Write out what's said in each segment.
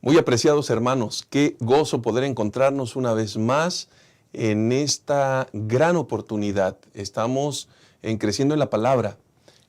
Muy apreciados hermanos, qué gozo poder encontrarnos una vez más en esta gran oportunidad. Estamos creciendo en la palabra.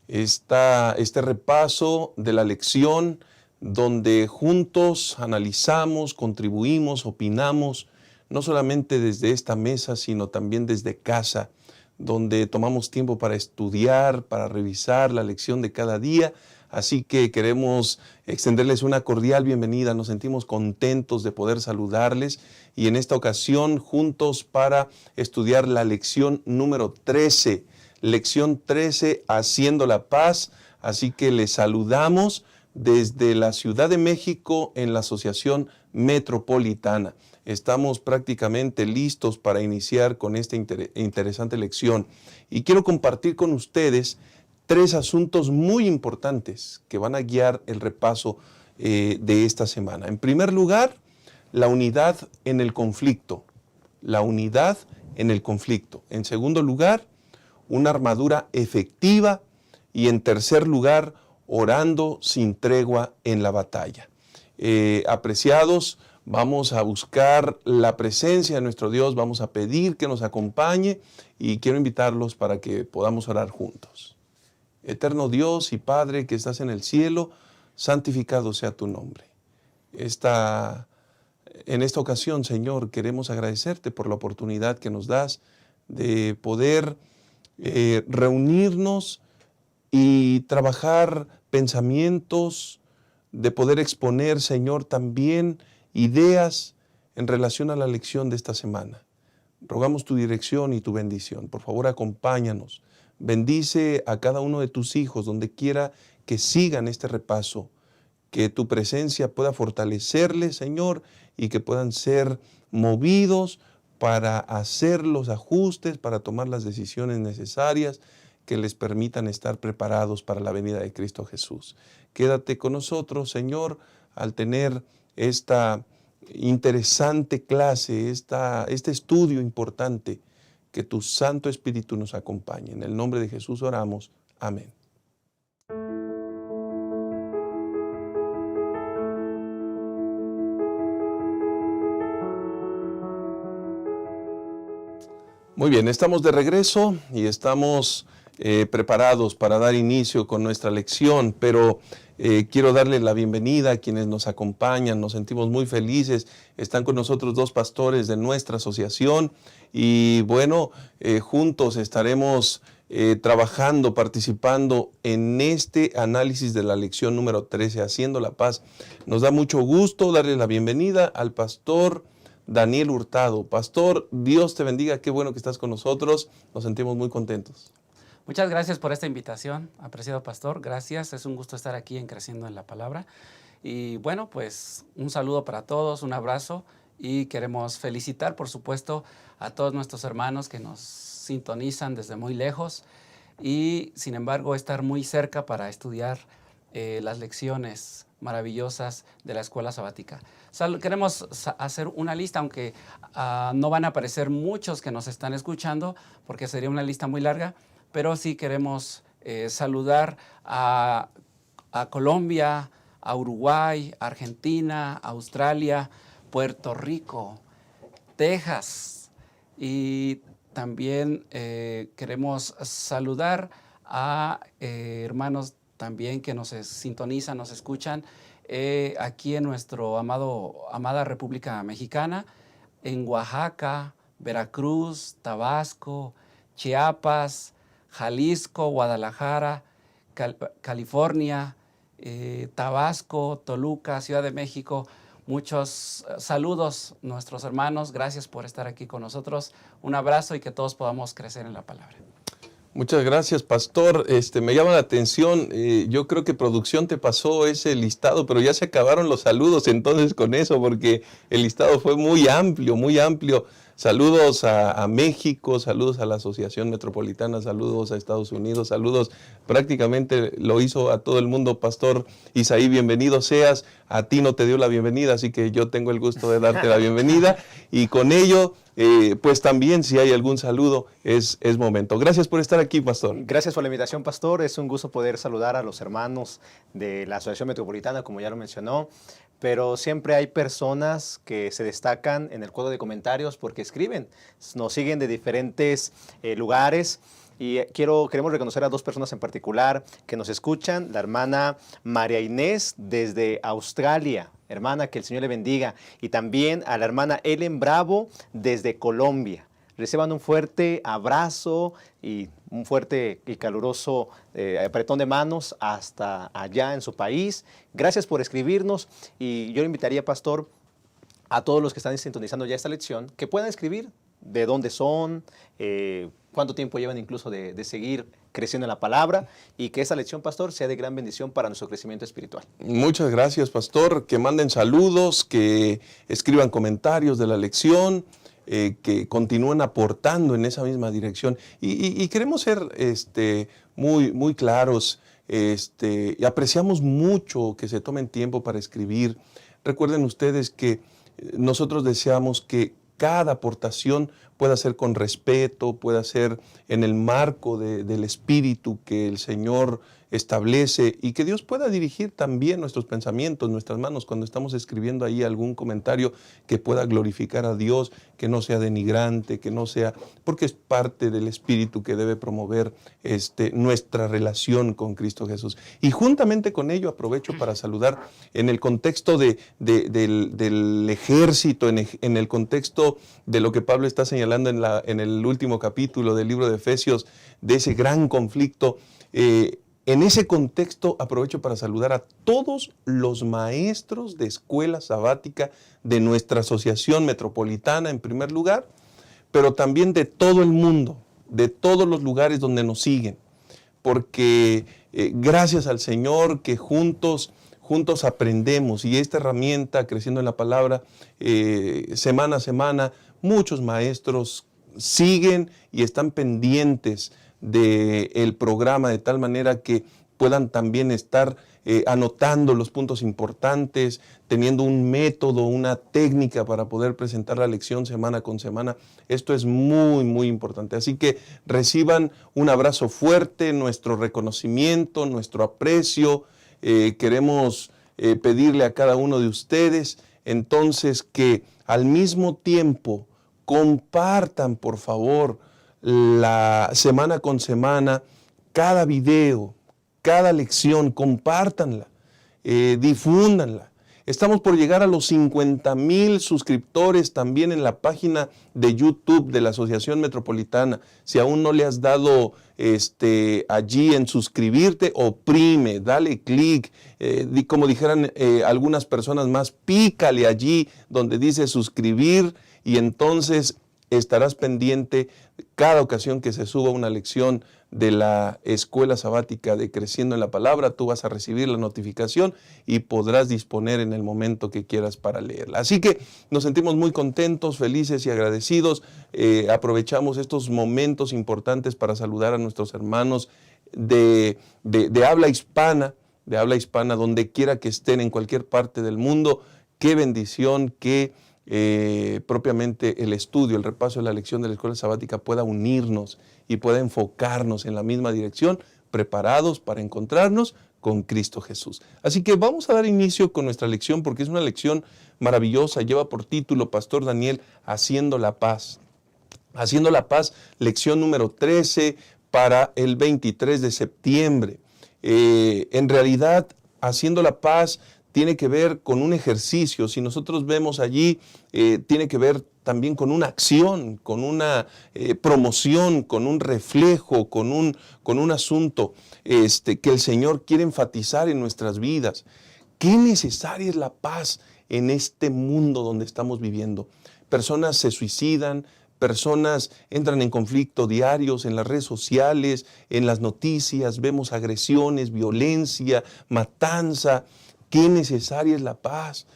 Este repaso de la lección donde juntos analizamos, contribuimos, opinamos, no solamente desde esta mesa, sino también desde casa, donde tomamos tiempo para estudiar, para revisar la lección de cada día. Así que queremos extenderles una cordial bienvenida, nos sentimos contentos de poder saludarles y en esta ocasión juntos para estudiar la lección número 13, lección 13, Haciendo la Paz. Así que les saludamos desde la Ciudad de México en la Asociación Metropolitana. Estamos prácticamente listos para iniciar con esta interesante lección y quiero compartir con ustedes tres asuntos muy importantes que van a guiar el repaso de esta semana. En primer lugar, la unidad en el conflicto. La unidad en el conflicto. En segundo lugar, una armadura efectiva. Y en tercer lugar, orando sin tregua en la batalla. Apreciados, vamos a buscar la presencia de nuestro Dios, vamos a pedir que nos acompañe y quiero invitarlos para que podamos orar juntos. Eterno Dios y Padre que estás en el cielo, santificado sea tu nombre. En esta ocasión, Señor, queremos agradecerte por la oportunidad que nos das de poder reunirnos y trabajar pensamientos, de poder exponer, Señor, también ideas en relación a la lección de esta semana. Rogamos tu dirección y tu bendición. Por favor, acompáñanos. Bendice a cada uno de tus hijos donde quiera que sigan este repaso, que tu presencia pueda fortalecerles, Señor, y que puedan ser movidos para hacer los ajustes, para tomar las decisiones necesarias que les permitan estar preparados para la venida de Cristo Jesús. Quédate con nosotros, Señor, al tener esta interesante clase, este estudio importante. Que tu Santo Espíritu nos acompañe. En el nombre de Jesús oramos. Amén. Muy bien, estamos de regreso y estamos preparados para dar inicio con nuestra lección, pero quiero darle la bienvenida a quienes nos acompañan, nos sentimos muy felices, están con nosotros dos pastores de nuestra asociación y bueno, juntos estaremos trabajando, participando en este análisis de la lección número 13, Haciendo la Paz. Nos da mucho gusto darle la bienvenida al pastor Daniel Hurtado. Pastor, Dios te bendiga, qué bueno que estás con nosotros, nos sentimos muy contentos. Muchas gracias por esta invitación, apreciado pastor, gracias, es un gusto estar aquí en Creciendo en la Palabra. Y bueno, pues un saludo para todos, un abrazo y queremos felicitar, por supuesto, a todos nuestros hermanos que nos sintonizan desde muy lejos y, sin embargo, estar muy cerca para estudiar las lecciones maravillosas de la escuela sabática. Queremos hacer una lista, aunque no van a aparecer muchos que nos están escuchando, porque sería una lista muy larga, pero sí queremos saludar a Colombia, a Uruguay, Argentina, Australia, Puerto Rico, Texas y también queremos saludar a hermanos también que nos sintonizan, nos escuchan aquí en nuestra amada República Mexicana, en Oaxaca, Veracruz, Tabasco, Chiapas, Jalisco, Guadalajara, California, Tabasco, Toluca, Ciudad de México. Muchos saludos, nuestros hermanos. Gracias por estar aquí con nosotros. Un abrazo y que todos podamos crecer en la palabra. Muchas gracias, pastor. Me llama la atención, yo creo que producción te pasó ese listado, pero ya se acabaron los saludos entonces con eso, porque el listado fue muy amplio, muy amplio. Saludos a México, saludos a la Asociación Metropolitana, saludos a Estados Unidos, saludos, prácticamente lo hizo a todo el mundo. Pastor Isaí, bienvenido seas, a ti no te dio la bienvenida, así que yo tengo el gusto de darte la bienvenida y con ello, pues también si hay algún saludo es momento. Gracias por estar aquí, pastor. Gracias por la invitación, pastor, es un gusto poder saludar a los hermanos de la Asociación Metropolitana, como ya lo mencionó, pero siempre hay personas que se destacan en el cuadro de comentarios porque escriben, nos siguen de diferentes lugares. Y queremos reconocer a dos personas en particular que nos escuchan. La hermana María Inés desde Australia. Hermana, que el Señor le bendiga. Y también a la hermana Ellen Bravo desde Colombia. Reciban un fuerte abrazo y un fuerte y caluroso apretón de manos hasta allá en su país. Gracias por escribirnos. Y yo le invitaría, pastor, a todos los que están sintonizando ya esta lección, que puedan escribir de dónde son, cuánto tiempo llevan incluso de seguir creciendo en la palabra, y que esa lección, pastor, sea de gran bendición para nuestro crecimiento espiritual. Muchas gracias, pastor. Que manden saludos, que escriban comentarios de la lección, que continúen aportando en esa misma dirección. Y queremos ser muy claros. Y apreciamos mucho que se tomen tiempo para escribir. Recuerden ustedes que nosotros deseamos que cada aportación pueda ser con respeto, pueda ser en el marco del espíritu que el Señor establece, y que Dios pueda dirigir también nuestros pensamientos, nuestras manos, cuando estamos escribiendo ahí algún comentario que pueda glorificar a Dios, que no sea denigrante, que no sea, porque es parte del espíritu que debe promover nuestra relación con Cristo Jesús. Y juntamente con ello aprovecho para saludar en el contexto del ejército, en el contexto de lo que Pablo está señalando en el último capítulo del libro de Efesios, de ese gran conflicto. En ese contexto aprovecho para saludar a todos los maestros de escuela sabática de nuestra asociación metropolitana en primer lugar, pero también de todo el mundo, de todos los lugares donde nos siguen, porque gracias al Señor que juntos aprendemos, y esta herramienta, Creciendo en la Palabra, semana a semana, muchos maestros siguen y están pendientes del programa, de tal manera que puedan también estar anotando los puntos importantes, teniendo un método, una técnica para poder presentar la lección semana con semana. Esto es muy importante. Así que reciban un abrazo fuerte, nuestro reconocimiento, nuestro aprecio. Queremos pedirle a cada uno de ustedes entonces que al mismo tiempo compartan, por favor, la semana con semana, cada video, cada lección, compártanla, difúndanla. Estamos por llegar a los 50,000 suscriptores también en la página de YouTube de la Asociación Metropolitana. Si aún no le has dado allí en suscribirte, oprime, dale clic, como dijeran algunas personas más, pícale allí donde dice suscribir, y entonces estarás pendiente cada ocasión que se suba una lección de la escuela sabática de Creciendo en la Palabra. Tú vas a recibir la notificación y podrás disponer en el momento que quieras para leerla. Así que nos sentimos muy contentos, felices y agradecidos. Aprovechamos estos momentos importantes para saludar a nuestros hermanos de habla hispana, donde quiera que estén en cualquier parte del mundo. Qué bendición que propiamente el estudio, el repaso de la lección de la escuela sabática pueda unirnos y pueda enfocarnos en la misma dirección, preparados para encontrarnos con Cristo Jesús. Así que vamos a dar inicio con nuestra lección, porque es una lección maravillosa. Lleva por título, Pastor Daniel, Haciendo la Paz. Haciendo la Paz, lección número 13 para el 23 de septiembre. En realidad, Haciendo la Paz tiene que ver con un ejercicio. Si nosotros vemos allí, tiene que ver también con una acción, con una promoción, con un reflejo, con un asunto que el Señor quiere enfatizar en nuestras vidas. Qué necesaria es la paz en este mundo donde estamos viviendo. Personas se suicidan, personas entran en conflicto diarios en las redes sociales, en las noticias, vemos agresiones, violencia, matanza. Qué necesaria es la paz.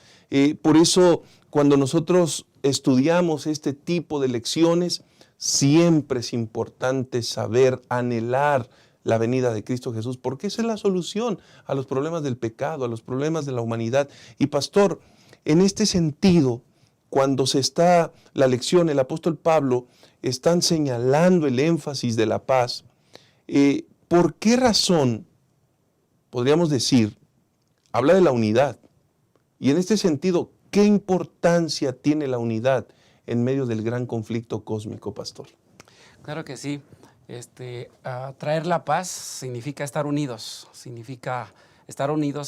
Por eso, cuando nosotros estudiamos este tipo de lecciones, siempre es importante saber, anhelar la venida de Cristo Jesús, porque esa es la solución a los problemas del pecado, a los problemas de la humanidad. Y pastor, en este sentido, cuando se está la lección, el apóstol Pablo están señalando el énfasis de la paz. ¿Por qué razón, podríamos decir, habla de la unidad, Y en este sentido, ¿qué importancia tiene la unidad en medio del gran conflicto cósmico, pastor? Claro que sí. Traer la paz significa estar unidos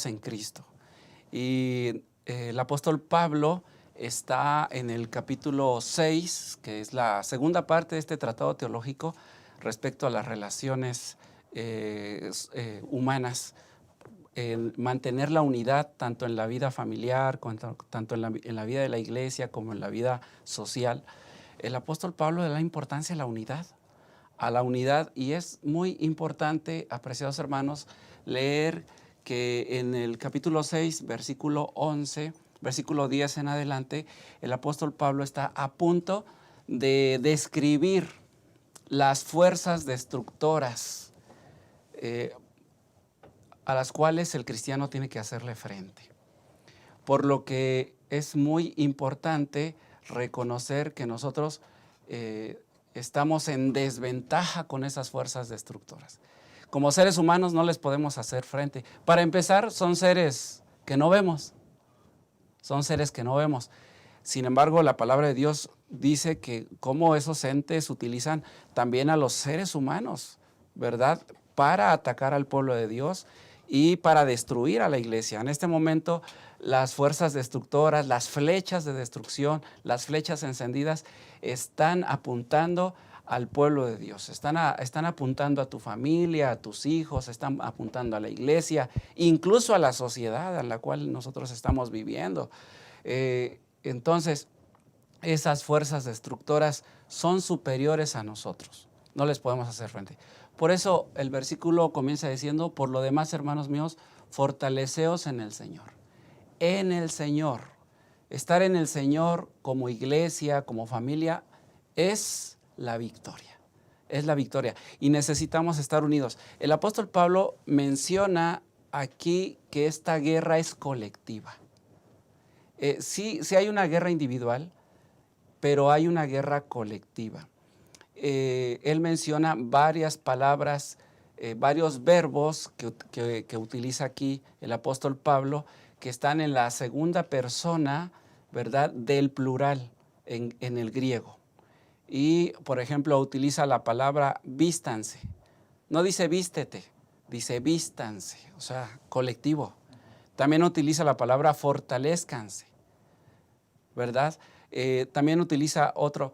en Cristo. Y el apóstol Pablo está en el capítulo 6, que es la segunda parte de este tratado teológico respecto a las relaciones humanas, mantener la unidad tanto en la vida familiar, tanto en la vida de la iglesia como en la vida social. El apóstol Pablo le da importancia a la unidad, y es muy importante, apreciados hermanos, leer que en el capítulo 6, versículo 11, versículo 10 en adelante, el apóstol Pablo está a punto de describir las fuerzas destructoras a las cuales el cristiano tiene que hacerle frente. Por lo que es muy importante reconocer que nosotros estamos en desventaja con esas fuerzas destructoras. Como seres humanos no les podemos hacer frente. Para empezar, son seres que no vemos. Sin embargo, la palabra de Dios dice que cómo esos entes utilizan también a los seres humanos, ¿verdad?, para atacar al pueblo de Dios y para destruir a la iglesia. En este momento, las fuerzas destructoras, las flechas de destrucción, las flechas encendidas están apuntando al pueblo de Dios, están apuntando a tu familia, a tus hijos, están apuntando a la iglesia, incluso a la sociedad en la cual nosotros estamos viviendo. Entonces, esas fuerzas destructoras son superiores a nosotros, no les podemos hacer frente. Por eso el versículo comienza diciendo: por lo demás, hermanos míos, fortaleceos en el Señor. En el Señor. Estar en el Señor como iglesia, como familia, es la victoria. Es la victoria. Y necesitamos estar unidos. El apóstol Pablo menciona aquí que esta guerra es colectiva. Sí hay una guerra individual, pero hay una guerra colectiva. Él menciona varias palabras, varios verbos que utiliza aquí el apóstol Pablo, que están en la segunda persona, ¿verdad?, del plural en el griego. Y, por ejemplo, utiliza la palabra vístanse. No dice vístete, dice vístanse, o sea, colectivo. También utiliza la palabra fortalezcanse, ¿verdad? También utiliza otro,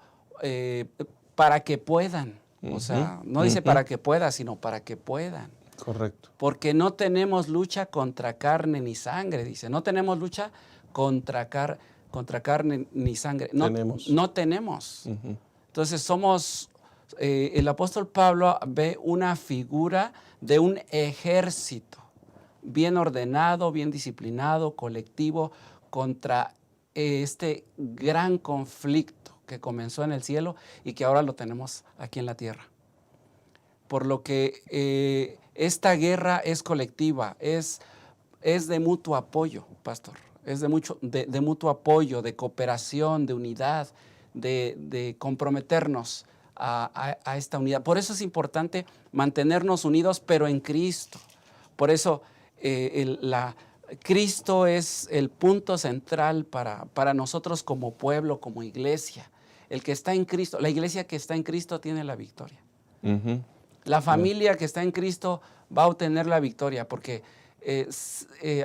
para que puedan. O sea, no dice para que pueda, sino para que puedan. Correcto. Porque no tenemos lucha contra carne ni sangre, dice. No tenemos lucha contra carne ni sangre. No tenemos. Entonces el apóstol Pablo ve una figura de un ejército bien ordenado, bien disciplinado, colectivo, contra este gran conflicto que comenzó en el cielo y que ahora lo tenemos aquí en la tierra. Por lo que esta guerra es colectiva, es de mutuo apoyo, pastor. Es de mutuo apoyo, de cooperación, de unidad, de comprometernos a esta unidad. Por eso es importante mantenernos unidos, pero en Cristo. Por eso Cristo es el punto central para nosotros como pueblo, como iglesia. El que está en Cristo, la iglesia que está en Cristo tiene la victoria. La familia que está en Cristo va a obtener la victoria, porque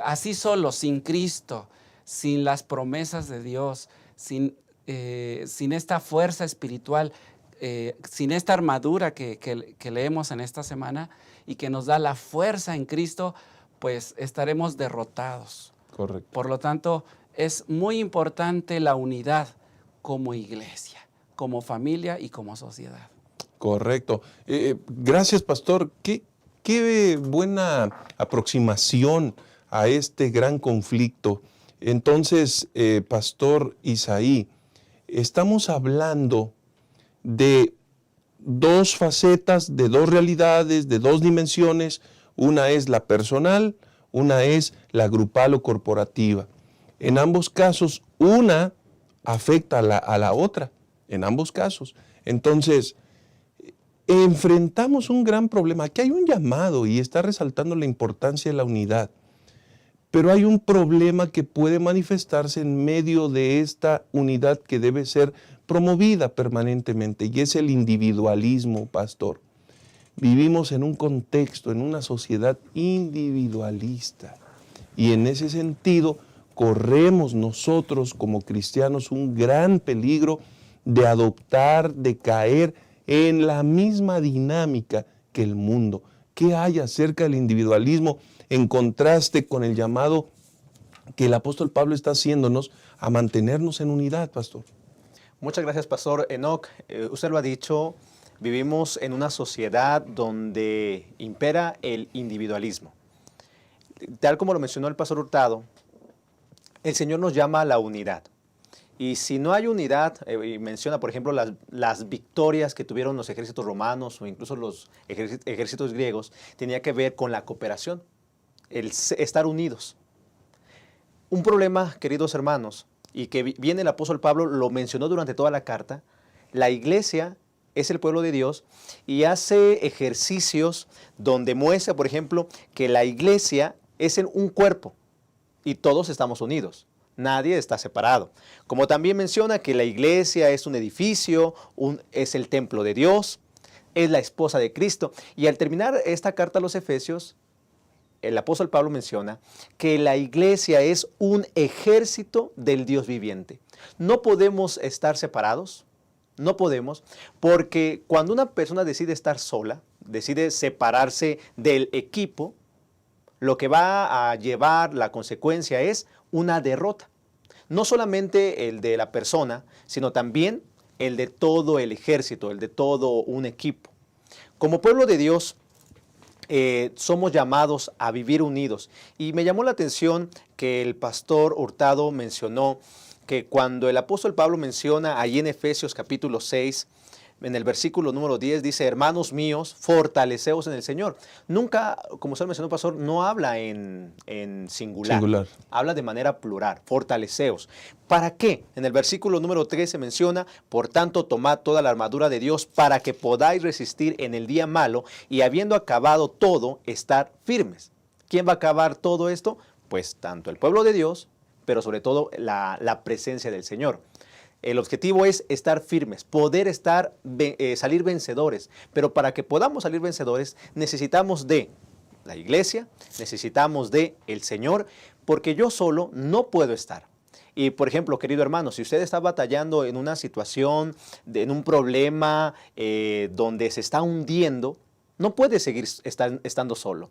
así solo, sin Cristo, sin las promesas de Dios, sin esta fuerza espiritual, sin esta armadura que leemos en esta semana y que nos da la fuerza en Cristo, pues estaremos derrotados. Correcto. Por lo tanto, es muy importante la unidad como iglesia, como familia y como sociedad. Correcto. Gracias, pastor. Qué buena aproximación a este gran conflicto. Entonces, pastor Isaí, estamos hablando de dos facetas, de dos realidades, de dos dimensiones. Una es la personal, una es la grupal o corporativa. En ambos casos, una afecta a la otra, en ambos casos. Entonces, enfrentamos un gran problema. Aquí hay un llamado y está resaltando la importancia de la unidad. Pero hay un problema que puede manifestarse en medio de esta unidad que debe ser promovida permanentemente, y es el individualismo, pastor. Vivimos en un contexto, en una sociedad individualista, y en ese sentido corremos nosotros como cristianos un gran peligro de adoptar, de caer en la misma dinámica que el mundo. ¿Qué hay acerca del individualismo en contraste con el llamado que el apóstol Pablo está haciéndonos a mantenernos en unidad, pastor? Muchas gracias, Pastor Enoch. Usted lo ha dicho, vivimos en una sociedad donde impera el individualismo. Tal como lo mencionó el Pastor Hurtado, el Señor nos llama a la unidad. Y si no hay unidad, y menciona, por ejemplo, las victorias que tuvieron los ejércitos romanos o incluso los ejércitos griegos, tenía que ver con la cooperación, el estar unidos. Un problema, queridos hermanos, y que viene el apóstol Pablo, lo mencionó durante toda la carta, la iglesia es el pueblo de Dios y hace ejercicios donde muestra, por ejemplo, que la iglesia es un cuerpo y todos estamos unidos. Nadie está separado. Como también menciona que la iglesia es un edificio, es el templo de Dios, es la esposa de Cristo. Y al terminar esta carta a los Efesios, el apóstol Pablo menciona que la iglesia es un ejército del Dios viviente. No podemos estar separados, no podemos, porque cuando una persona decide estar sola, decide separarse del equipo, lo que va a llevar, la consecuencia es una derrota. No solamente el de la persona, sino también el de todo el ejército, el de todo un equipo. Como pueblo de Dios, somos llamados a vivir unidos. Y me llamó la atención que el pastor Hurtado mencionó que cuando el apóstol Pablo menciona ahí en Efesios capítulo 6, en el versículo número 10 dice, hermanos míos, fortaleceos en el Señor. Nunca, como usted mencionó, pastor, no habla en singular. Habla de manera plural, fortaleceos. ¿Para qué? En el versículo número 13 menciona, por tanto, tomad toda la armadura de Dios para que podáis resistir en el día malo y habiendo acabado todo, estar firmes. ¿Quién va a acabar todo esto? Pues tanto el pueblo de Dios, pero sobre todo la presencia del Señor. El objetivo es estar firmes, poder salir vencedores. Pero para que podamos salir vencedores necesitamos de la iglesia, necesitamos de el Señor, porque yo solo no puedo estar. Y por ejemplo, querido hermano, si usted está batallando en una situación, en un problema donde se está hundiendo, no puede seguir estando solo.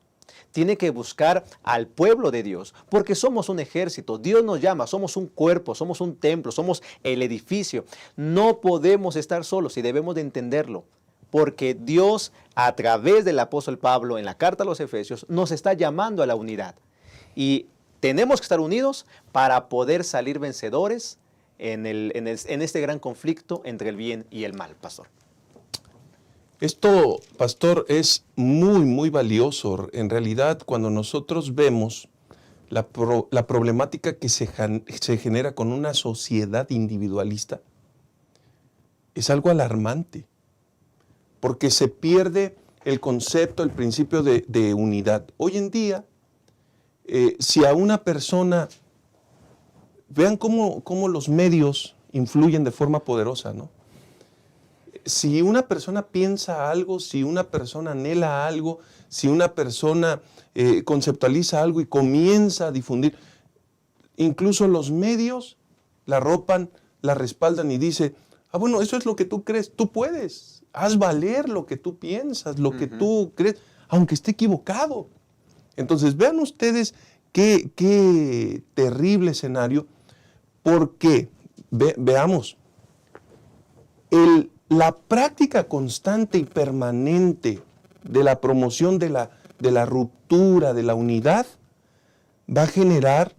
Tiene que buscar al pueblo de Dios, porque somos un ejército. Dios nos llama, somos un cuerpo, somos un templo, somos el edificio. No podemos estar solos y debemos de entenderlo, porque Dios, a través del apóstol Pablo en la carta a los Efesios, nos está llamando a la unidad. Y tenemos que estar unidos para poder salir vencedores en este gran conflicto entre el bien y el mal, pastor. Esto, pastor, es muy, muy valioso. En realidad, cuando nosotros vemos la problemática que se genera con una sociedad individualista, es algo alarmante, porque se pierde el concepto, el principio de unidad. Hoy en día, si a una persona, vean cómo los medios influyen de forma poderosa, ¿no? Si una persona piensa algo, si una persona anhela algo, si una persona conceptualiza algo y comienza a difundir, incluso los medios la arropan, la respaldan y dice, bueno, eso es lo que tú crees, tú puedes, haz valer lo que tú piensas, lo que tú crees, aunque esté equivocado. Entonces, vean ustedes qué terrible escenario, porque, veamos, la práctica constante y permanente de la promoción de la ruptura, de la unidad, va a generar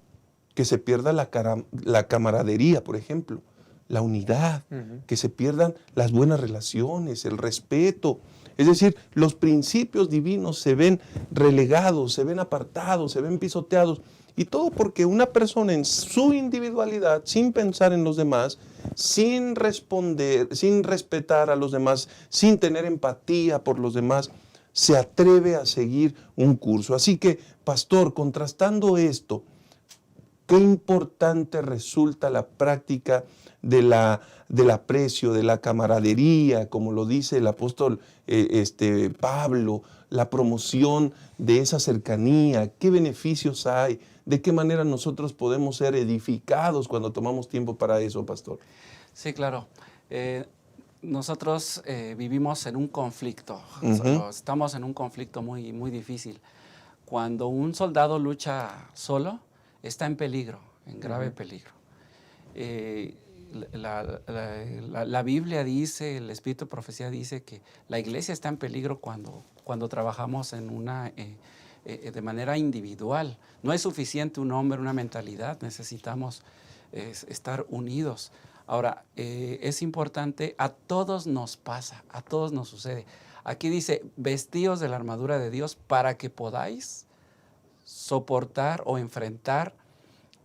que se pierda la camaradería, por ejemplo, la unidad, que se pierdan las buenas relaciones, el respeto. Es decir, los principios divinos se ven relegados, se ven apartados, se ven pisoteados. Y todo porque una persona en su individualidad, sin pensar en los demás, sin responder, sin respetar a los demás, sin tener empatía por los demás, se atreve a seguir un curso. Así que, pastor, contrastando esto, qué importante resulta la práctica del aprecio, de la camaradería, como lo dice el apóstol Pablo, la promoción de esa cercanía, qué beneficios hay, de qué manera nosotros podemos ser edificados cuando tomamos tiempo para eso, pastor. Sí, claro. Nosotros vivimos en un conflicto, estamos en un conflicto muy, muy difícil. Cuando un soldado lucha solo, está en peligro, en grave peligro. La Biblia dice, el Espíritu de Profecía dice que la iglesia está en peligro cuando trabajamos de manera individual. No es suficiente un hombre, una mentalidad, necesitamos estar unidos. Ahora, es importante, a todos nos pasa, a todos nos sucede. Aquí dice, vestíos de la armadura de Dios para que podáis soportar o enfrentar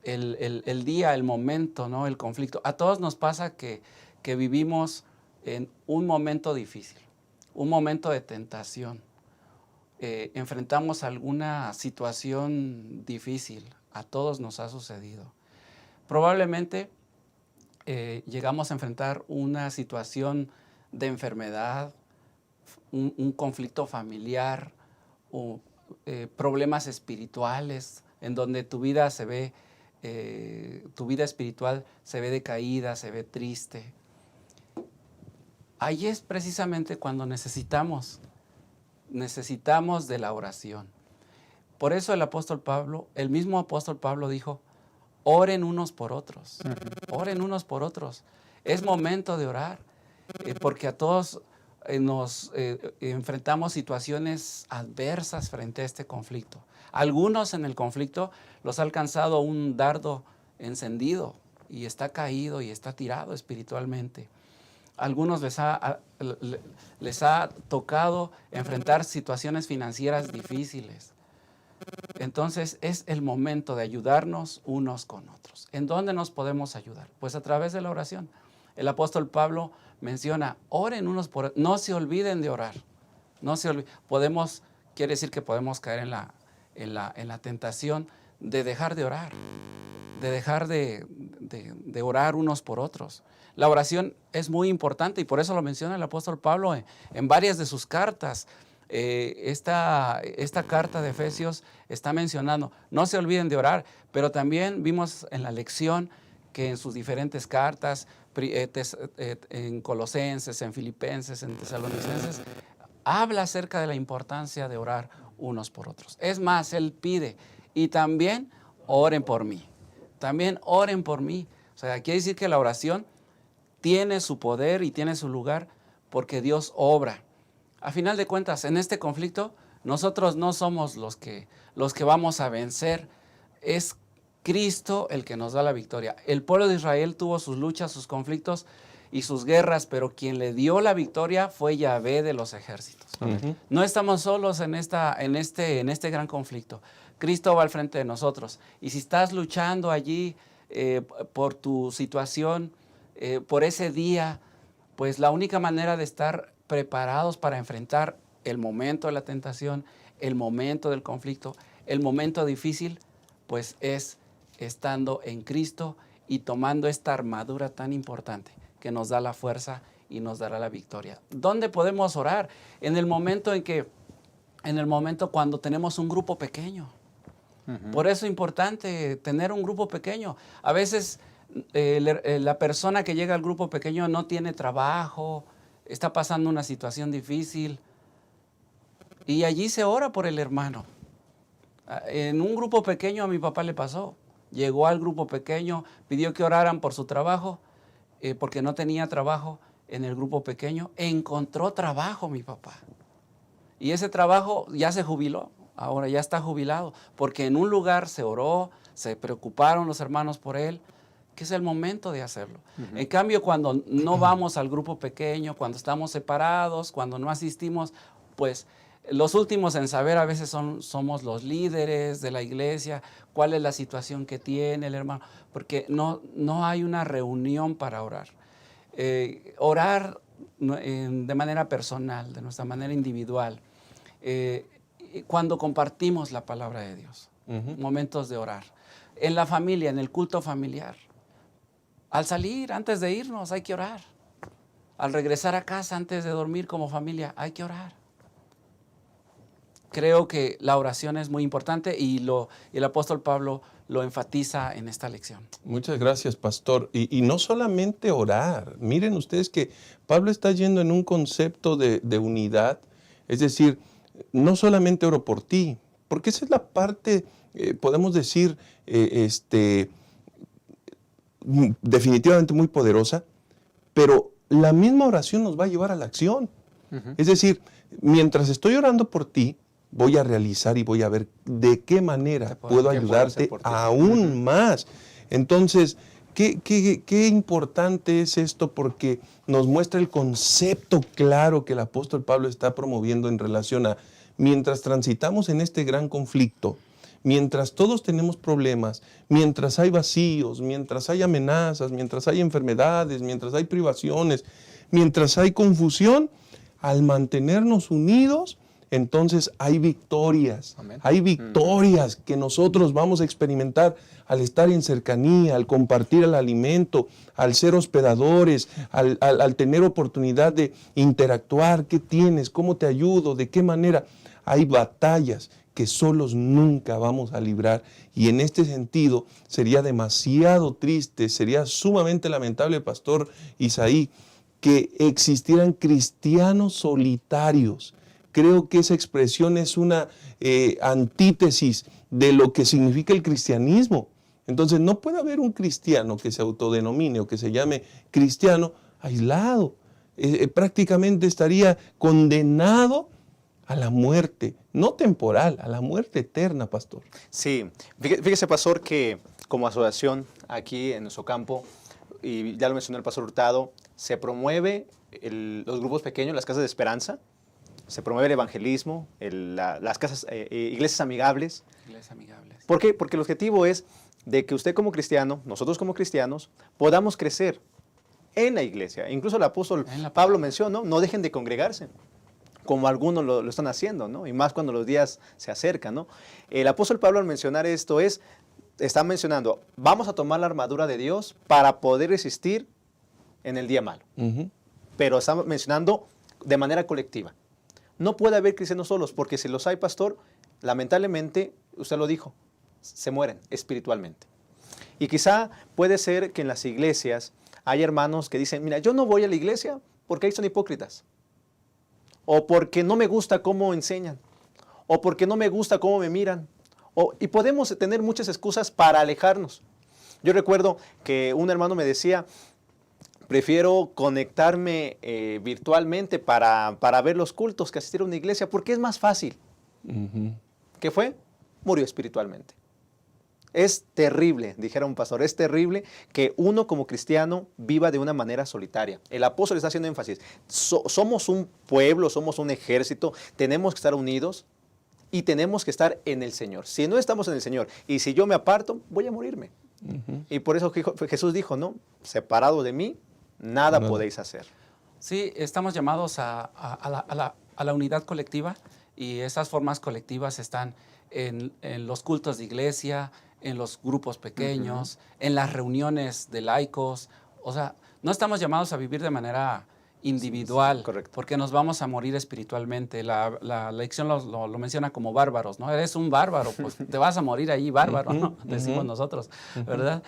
el día, el momento, ¿no? El conflicto. A todos nos pasa que vivimos en un momento difícil, un momento de tentación. Enfrentamos alguna situación difícil. A todos nos ha sucedido. Probablemente llegamos a enfrentar una situación de enfermedad, un conflicto familiar, problemas espirituales, en donde tu vida espiritual se ve decaída, se ve triste. Ahí es precisamente cuando necesitamos de la oración. Por eso el mismo apóstol Pablo dijo, oren unos por otros, oren unos por otros. Es momento de orar, porque a todos nos enfrentamos situaciones adversas frente a este conflicto. Algunos en el conflicto los ha alcanzado un dardo encendido y está caído y está tirado espiritualmente. Algunos les ha tocado enfrentar situaciones financieras difíciles. Entonces es el momento de ayudarnos unos con otros. ¿En dónde nos podemos ayudar? Pues a través de la oración. El apóstol Pablo menciona, oren unos por otros, no se olviden de orar. No se olviden. Quiere decir que podemos caer en la tentación de dejar de orar, de dejar de orar unos por otros. La oración es muy importante y por eso lo menciona el apóstol Pablo en varias de sus cartas. Esta carta de Efesios está mencionando, no se olviden de orar, pero también vimos en la lección que en sus diferentes cartas, en Colosenses, en Filipenses, en Tesalonicenses, habla acerca de la importancia de orar unos por otros. Es más, él pide, y también oren por mí, también oren por mí. O sea, quiere decir que la oración tiene su poder y tiene su lugar porque Dios obra. A final de cuentas, en este conflicto, nosotros no somos los que vamos a vencer. Es Cristo el que nos da la victoria. El pueblo de Israel tuvo sus luchas, sus conflictos y sus guerras, pero quien le dio la victoria fue Yahvé de los ejércitos. No estamos solos en este gran conflicto. Cristo va al frente de nosotros. Y si estás luchando allí por tu situación, por ese día, pues la única manera de estar preparados para enfrentar el momento de la tentación, el momento del conflicto, el momento difícil, pues es estando en Cristo y tomando esta armadura tan importante que nos da la fuerza y nos dará la victoria. ¿Dónde podemos orar? En el momento cuando tenemos un grupo pequeño. Por eso es importante tener un grupo pequeño. A veces la persona que llega al grupo pequeño no tiene trabajo, está pasando una situación difícil y allí se ora por el hermano. En un grupo pequeño a mi papá le pasó. Llegó al grupo pequeño, pidió que oraran por su trabajo, porque no tenía trabajo en el grupo pequeño. Encontró trabajo mi papá. Y ese trabajo ya se jubiló, ahora ya está jubilado, porque en un lugar se oró, se preocuparon los hermanos por él, que es el momento de hacerlo. En cambio, cuando no vamos al grupo pequeño, cuando estamos separados, cuando no asistimos, pues los últimos en saber a veces somos los líderes de la iglesia, cuál es la situación que tiene el hermano, porque no hay una reunión para orar. Orar de manera personal, de nuestra manera individual. cuando compartimos la palabra de Dios, momentos de orar. En la familia, en el culto familiar. Al salir, antes de irnos, hay que orar. Al regresar a casa, antes de dormir como familia, hay que orar. Creo que la oración es muy importante y el apóstol Pablo lo enfatiza en esta lección. Muchas gracias, pastor. Y no solamente orar. Miren ustedes que Pablo está yendo en un concepto de unidad. Es decir, no solamente oro por ti, porque esa es la parte, podemos decir, definitivamente muy poderosa, pero la misma oración nos va a llevar a la acción. Es decir, mientras estoy orando por ti, voy a realizar y voy a ver de qué manera puedo ayudarte aún más. Entonces, qué importante es esto, porque nos muestra el concepto claro que el apóstol Pablo está promoviendo en relación a, mientras transitamos en este gran conflicto, mientras todos tenemos problemas, mientras hay vacíos, mientras hay amenazas, mientras hay enfermedades, mientras hay privaciones, mientras hay confusión, al mantenernos unidos, entonces hay victorias. Amén. Hay victorias que nosotros vamos a experimentar al estar en cercanía, al compartir el alimento, al ser hospedadores, al tener oportunidad de interactuar. ¿Qué tienes? ¿Cómo te ayudo? ¿De qué manera? Hay batallas que solos nunca vamos a librar. Y en este sentido sería demasiado triste, sería sumamente lamentable, pastor Isaí, que existieran cristianos solitarios. Creo que esa expresión es una antítesis de lo que significa el cristianismo. Entonces no puede haber un cristiano que se autodenomine o que se llame cristiano aislado. Prácticamente estaría condenado a la muerte, no temporal, a la muerte eterna, pastor. Sí, fíjese, pastor, que como asociación aquí en nuestro campo, y ya lo mencionó el pastor Hurtado, se promueve los grupos pequeños, las casas de esperanza, se promueve el evangelismo, las casas, iglesias amigables. Iglesias amigables. ¿Por qué? Porque el objetivo es de que usted como cristiano, nosotros como cristianos, podamos crecer en la iglesia. Incluso el apóstol Pablo mencionó, no dejen de congregarse, como algunos lo están haciendo, ¿no? Y más cuando los días se acercan, ¿no? El apóstol Pablo, al mencionar esto, está mencionando, vamos a tomar la armadura de Dios para poder resistir en el día malo. Pero está mencionando de manera colectiva. No puede haber cristianos solos, porque si los hay, pastor, lamentablemente, usted lo dijo, se mueren espiritualmente. Y quizá puede ser que en las iglesias hay hermanos que dicen, mira, yo no voy a la iglesia porque ahí son hipócritas. O porque no me gusta cómo enseñan. O porque no me gusta cómo me miran. Y podemos tener muchas excusas para alejarnos. Yo recuerdo que un hermano me decía, prefiero conectarme virtualmente para ver los cultos que asistir a una iglesia, porque es más fácil. ¿Qué fue? Murió espiritualmente. Es terrible, dijera un pastor, es terrible que uno como cristiano viva de una manera solitaria. El apóstol está haciendo énfasis. Somos un pueblo, somos un ejército, tenemos que estar unidos y tenemos que estar en el Señor. Si no estamos en el Señor y si yo me aparto, voy a morirme. Y por eso Jesús dijo, ¿no? Separado de mí, nada podéis hacer. Sí, estamos llamados a la unidad colectiva, y esas formas colectivas están en los cultos de iglesia, en los grupos pequeños, en las reuniones de laicos. O sea, no estamos llamados a vivir de manera individual, correcto, porque nos vamos a morir espiritualmente. La lección lo menciona como bárbaros, ¿no? Eres un bárbaro, pues te vas a morir ahí bárbaro, ¿no? Decimos nosotros, ¿verdad?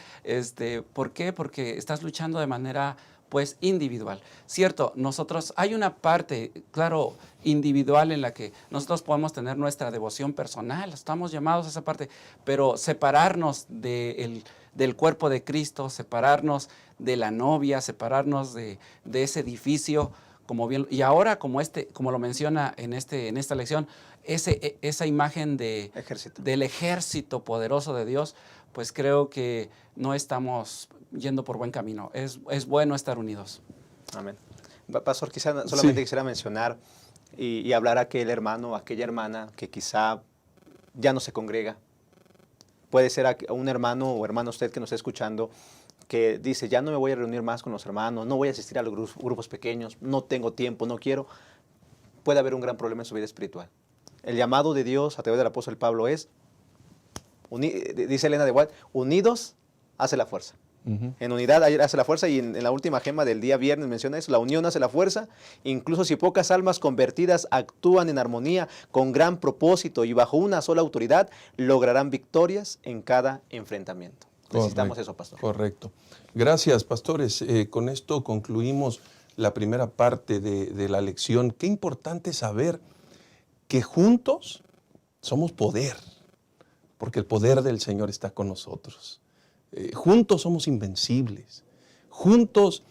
¿Por qué? Porque estás luchando de manera, pues, individual. Cierto, nosotros, hay una parte, claro, individual en la que nosotros podemos tener nuestra devoción personal, estamos llamados a esa parte, pero separarnos del cuerpo de Cristo, separarnos de la novia, separarnos de ese edificio, como bien, y ahora como lo menciona en esta lección, esa imagen del ejército poderoso de Dios, pues creo que no estamos yendo por buen camino. Es bueno estar unidos. Amén. Pastor, quizá solamente quisiera mencionar y hablar a aquel hermano, a aquella hermana que quizá ya no se congrega. Puede ser a un hermano o hermana usted que nos está escuchando que dice, ya no me voy a reunir más con los hermanos, no voy a asistir a los grupos pequeños, no tengo tiempo, no quiero. Puede haber un gran problema en su vida espiritual. El llamado de Dios a través del apóstol Pablo es, dice Elena de White, unidos hace la fuerza. En unidad hace la fuerza, y en la última gema del día viernes menciona eso: la unión hace la fuerza. Incluso si pocas almas convertidas actúan en armonía, con gran propósito y bajo una sola autoridad, lograrán victorias en cada enfrentamiento. Necesitamos eso, pastor. Correcto. Gracias, pastores. Con esto concluimos la primera parte de la lección. Qué importante saber que juntos somos poder, porque el poder del Señor está con nosotros. Juntos somos invencibles. Juntos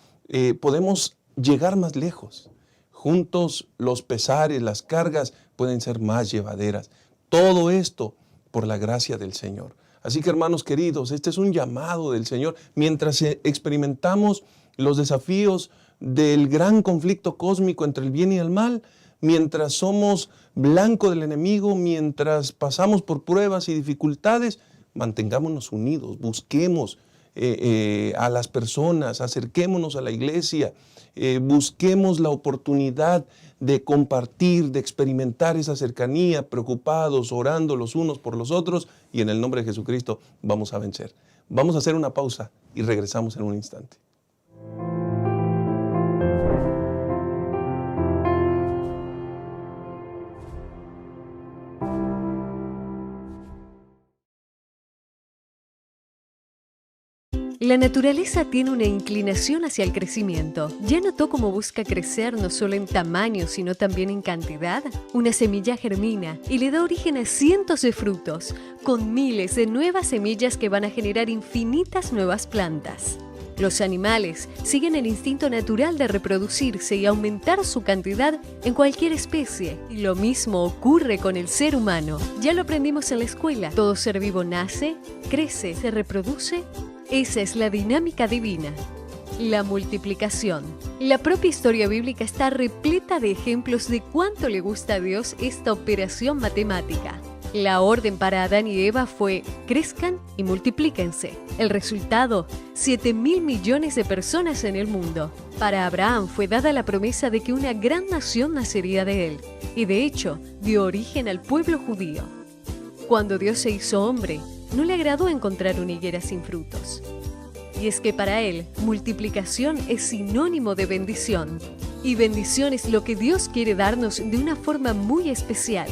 podemos llegar más lejos. Juntos los pesares, las cargas pueden ser más llevaderas. Todo esto por la gracia del Señor. Así que, hermanos queridos, este es un llamado del Señor. Mientras experimentamos los desafíos del gran conflicto cósmico entre el bien y el mal, mientras somos blanco del enemigo, mientras pasamos por pruebas y dificultades, mantengámonos unidos, busquemos a las personas, acerquémonos a la iglesia, busquemos la oportunidad de compartir, de experimentar esa cercanía, preocupados, orando los unos por los otros, y en el nombre de Jesucristo vamos a vencer. Vamos a hacer una pausa y regresamos en un instante. La naturaleza tiene una inclinación hacia el crecimiento. ¿Ya notó cómo busca crecer no solo en tamaño, sino también en cantidad? Una semilla germina y le da origen a cientos de frutos, con miles de nuevas semillas que van a generar infinitas nuevas plantas. Los animales siguen el instinto natural de reproducirse y aumentar su cantidad en cualquier especie. Y lo mismo ocurre con el ser humano. Ya lo aprendimos en la escuela. Todo ser vivo nace, crece, se reproduce. Esa es la dinámica divina, la multiplicación. La propia historia bíblica está repleta de ejemplos de cuánto le gusta a Dios esta operación matemática. La orden para Adán y Eva fue: crezcan y multiplíquense. El resultado: 7.000 millones de personas en el mundo. Para Abraham fue dada la promesa de que una gran nación nacería de él, y de hecho dio origen al pueblo judío. Cuando Dios se hizo hombre, no le agradó encontrar una higuera sin frutos. Y es que para él, multiplicación es sinónimo de bendición. Y bendición es lo que Dios quiere darnos de una forma muy especial.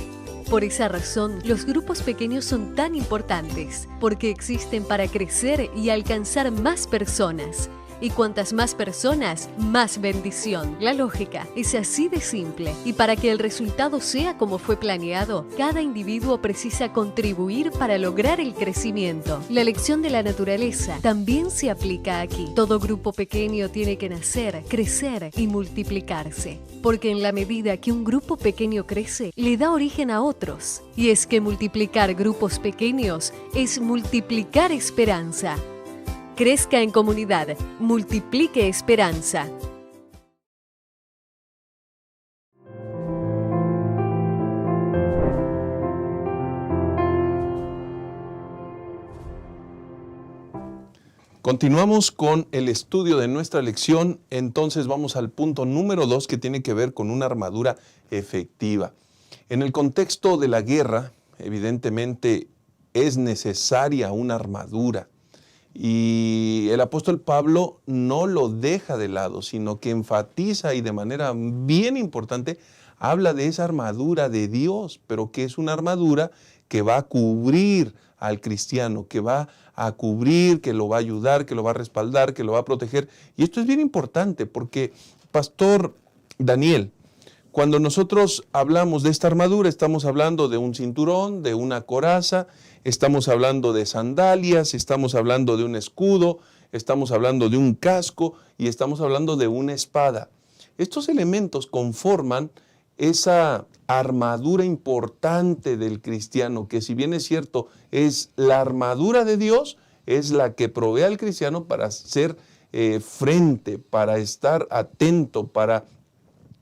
Por esa razón, los grupos pequeños son tan importantes, porque existen para crecer y alcanzar más personas. Y cuantas más personas, más bendición. La lógica es así de simple. Y para que el resultado sea como fue planeado, cada individuo precisa contribuir para lograr el crecimiento. La lección de la naturaleza también se aplica aquí. Todo grupo pequeño tiene que nacer, crecer y multiplicarse. Porque en la medida que un grupo pequeño crece, le da origen a otros. Y es que multiplicar grupos pequeños es multiplicar esperanza. Crezca en comunidad, multiplique esperanza. Continuamos con el estudio de nuestra lección. Entonces vamos al punto número 2, que tiene que ver con una armadura efectiva. En el contexto de la guerra, evidentemente es necesaria una armadura. Y el apóstol Pablo no lo deja de lado, sino que enfatiza y de manera bien importante habla de esa armadura de Dios, pero que es una armadura que va a cubrir al cristiano, que va a cubrir, que lo va a ayudar, que lo va a respaldar, que lo va a proteger. Y esto es bien importante porque, Pastor Daniel, cuando nosotros hablamos de esta armadura, estamos hablando de un cinturón, de una coraza, estamos hablando de sandalias, estamos hablando de un escudo, estamos hablando de un casco y estamos hablando de una espada. Estos elementos conforman esa armadura importante del cristiano, que si bien es cierto, es la armadura de Dios, es la que provee al cristiano para hacer frente, para estar atento, para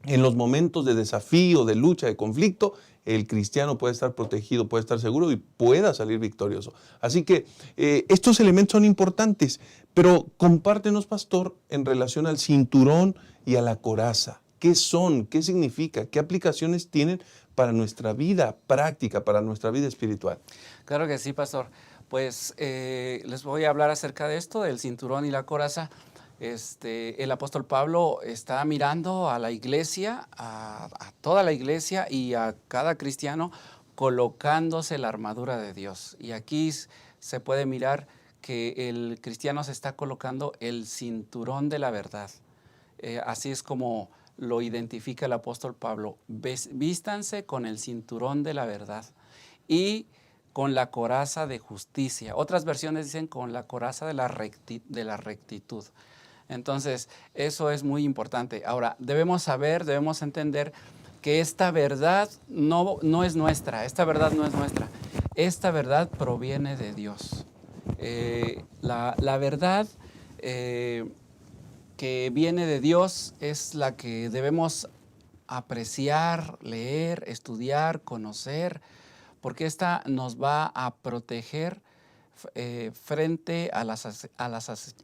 en los momentos de desafío, de lucha, de conflicto, el cristiano puede estar protegido, puede estar seguro y pueda salir victorioso. Así que estos elementos son importantes, pero compártenos, pastor, en relación al cinturón y a la coraza. ¿Qué son? ¿Qué significa? ¿Qué aplicaciones tienen para nuestra vida práctica, para nuestra vida espiritual? Claro que sí, pastor. Pues les voy a hablar acerca de esto, del cinturón y la coraza. El apóstol Pablo está mirando a la iglesia, a toda la iglesia y a cada cristiano colocándose la armadura de Dios. Y aquí se puede mirar que el cristiano se está colocando el cinturón de la verdad. Así es como lo identifica el apóstol Pablo. Vístanse con el cinturón de la verdad y con la coraza de justicia. Otras versiones dicen con la coraza de la rectitud. Entonces, eso es muy importante. Ahora, debemos saber, debemos entender que esta verdad no es nuestra. Esta verdad no es nuestra. Esta verdad proviene de Dios. La verdad que viene de Dios es la que debemos apreciar, leer, estudiar, conocer, porque esta nos va a proteger frente a las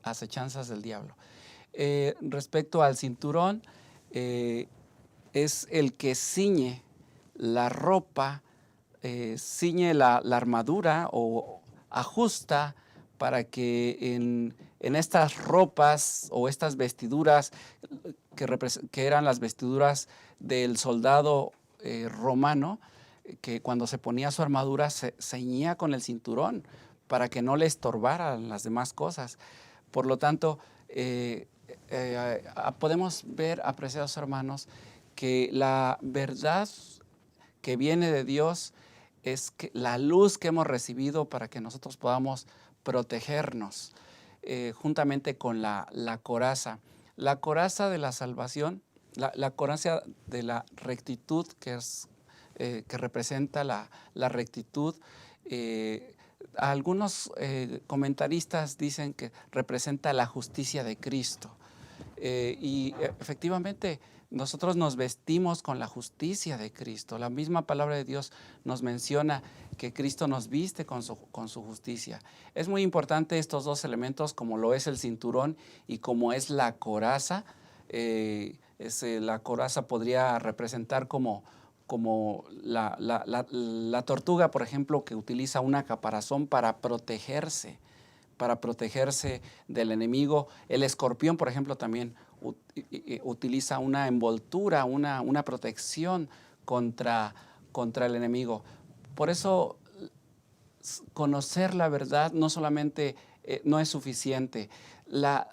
acechanzas del diablo. Respecto al cinturón, es el que ciñe la ropa, ciñe la armadura o ajusta para que en estas ropas o estas vestiduras que eran las vestiduras del soldado romano, que cuando se ponía su armadura se ceñía con el cinturón para que no le estorbaran las demás cosas. Por lo tanto, podemos ver, apreciados hermanos, que la verdad que viene de Dios es que la luz que hemos recibido para que nosotros podamos protegernos juntamente con la coraza. La coraza de la salvación, la coraza de la rectitud, que representa la rectitud. Algunos comentaristas dicen que representa la justicia de Cristo. Y efectivamente nosotros nos vestimos con la justicia de Cristo. La misma palabra de Dios nos menciona que Cristo nos viste con su justicia. Es muy importante estos dos elementos, como lo es el cinturón y como es la coraza. La coraza podría representar como la tortuga, por ejemplo, que utiliza una caparazón para protegerse del enemigo. El escorpión, por ejemplo, también utiliza una envoltura, una protección contra el enemigo. Por eso, conocer la verdad no solamente no es suficiente. La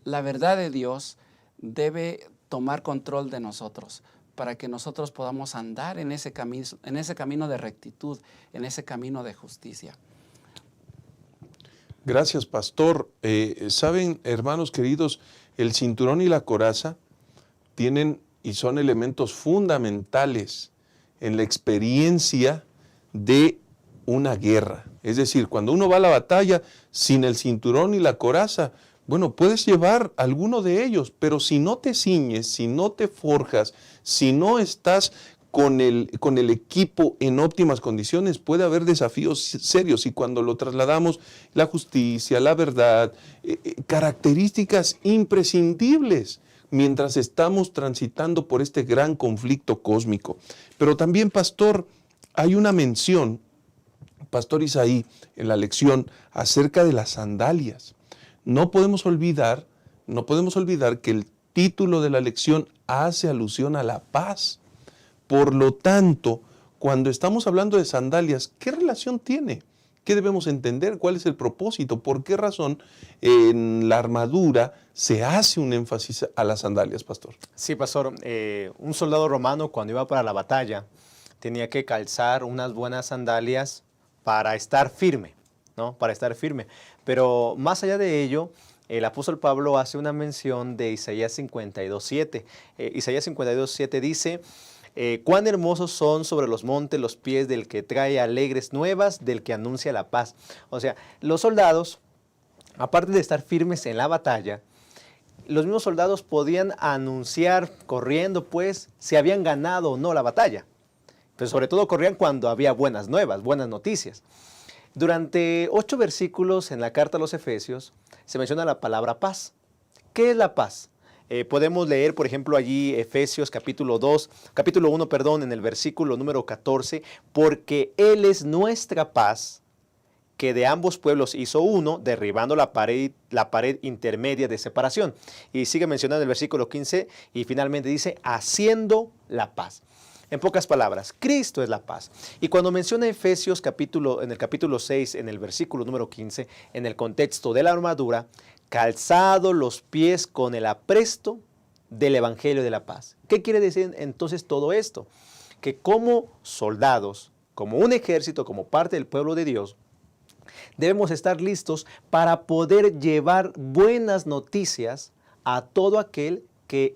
verdad de Dios debe tomar control de nosotros para que nosotros podamos andar en ese camino de rectitud, en ese camino de justicia. Gracias, pastor. Saben, hermanos queridos, el cinturón y la coraza tienen y son elementos fundamentales en la experiencia de una guerra. Es decir, cuando uno va a la batalla sin el cinturón y la coraza, bueno, puedes llevar alguno de ellos, pero si no te ciñes, si no te forjas, si no estás con el equipo en óptimas condiciones, puede haber desafíos serios. Y cuando lo trasladamos, la justicia, la verdad, características imprescindibles mientras estamos transitando por este gran conflicto cósmico. Pero también, pastor, hay una mención, pastor Isaí, en la lección acerca de las sandalias. No podemos olvidar que el título de la lección hace alusión a la paz. Por lo tanto, cuando estamos hablando de sandalias, ¿qué relación tiene? ¿Qué debemos entender? ¿Cuál es el propósito? ¿Por qué razón en la armadura se hace un énfasis a las sandalias, pastor? Sí, pastor. Un soldado romano cuando iba para la batalla tenía que calzar unas buenas sandalias para estar firme, ¿no? Para estar firme. Pero más allá de ello, el apóstol Pablo hace una mención de Isaías 52:7. Isaías 52:7 dice: cuán hermosos son sobre los montes los pies del que trae alegres nuevas, del que anuncia la paz. O sea, los soldados, aparte de estar firmes en la batalla, los mismos soldados podían anunciar corriendo, pues, si habían ganado o no la batalla. Pero sobre todo corrían cuando había buenas nuevas, buenas noticias. Durante 8 versículos en la carta a los Efesios se menciona la palabra paz. ¿Qué es la paz? Podemos leer, por ejemplo, allí Efesios capítulo 1, perdón, en el versículo número 14, porque Él es nuestra paz, que de ambos pueblos hizo uno, derribando la pared intermedia de separación. Y sigue mencionando el versículo 15 y finalmente dice, haciendo la paz. En pocas palabras, Cristo es la paz. Y cuando menciona Efesios en el capítulo 6, en el versículo número 15, en el contexto de la armadura, calzado los pies con el apresto del Evangelio de la paz. ¿Qué quiere decir entonces todo esto? Que como soldados, como un ejército, como parte del pueblo de Dios, debemos estar listos para poder llevar buenas noticias a todo aquel que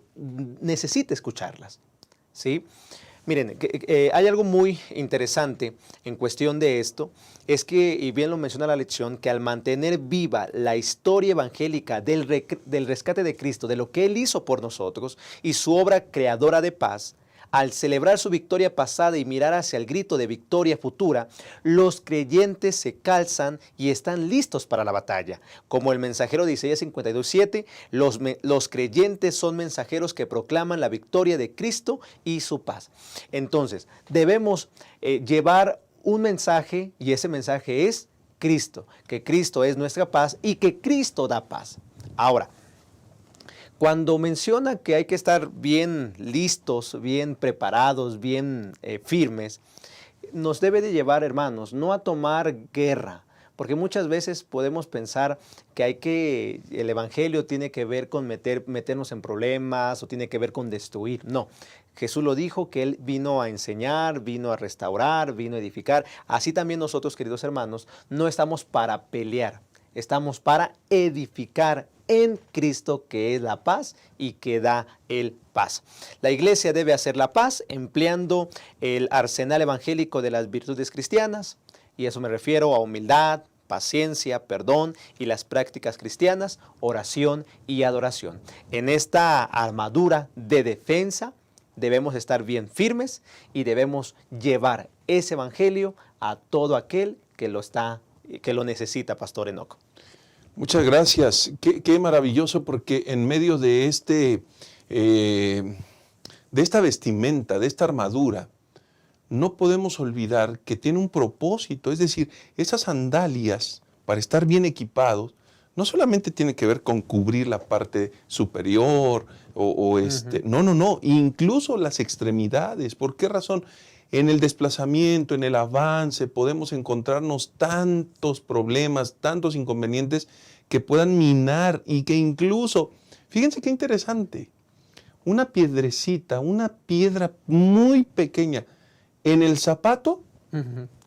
necesite escucharlas, ¿sí? Miren, hay algo muy interesante en cuestión de esto, es que, y bien lo menciona la lección, que al mantener viva la historia evangélica del rescate de Cristo, de lo que Él hizo por nosotros y su obra creadora de paz, al celebrar su victoria pasada y mirar hacia el grito de victoria futura, los creyentes se calzan y están listos para la batalla. Como el mensajero de Isaías 52:7, los creyentes son mensajeros que proclaman la victoria de Cristo y su paz. Entonces, debemos llevar un mensaje, y ese mensaje es Cristo, que Cristo es nuestra paz y que Cristo da paz. Ahora, cuando menciona que hay que estar bien listos, bien preparados, bien firmes, nos debe de llevar, hermanos, no a tomar guerra, porque muchas veces podemos pensar que el evangelio tiene que ver con meternos en problemas o tiene que ver con destruir. No, Jesús lo dijo, que Él vino a enseñar, vino a restaurar, vino a edificar. Así también nosotros, queridos hermanos, no estamos para pelear, estamos para edificar en Cristo, que es la paz y que da el paz. La iglesia debe hacer la paz empleando el arsenal evangélico de las virtudes cristianas, y eso me refiero a humildad, paciencia, perdón y las prácticas cristianas, oración y adoración. En esta armadura de defensa debemos estar bien firmes y debemos llevar ese evangelio a todo aquel que lo necesita, Pastor Enoc. Muchas gracias. Qué maravilloso, porque en medio de esta vestimenta, de esta armadura, no podemos olvidar que tiene un propósito. Es decir, esas sandalias, para estar bien equipados, no solamente tiene que ver con cubrir la parte superior no, incluso las extremidades. ¿Por qué razón? En el desplazamiento, en el avance, podemos encontrarnos tantos problemas, tantos inconvenientes que puedan minar y que incluso, fíjense qué interesante, una piedrecita, una piedra muy pequeña en el zapato,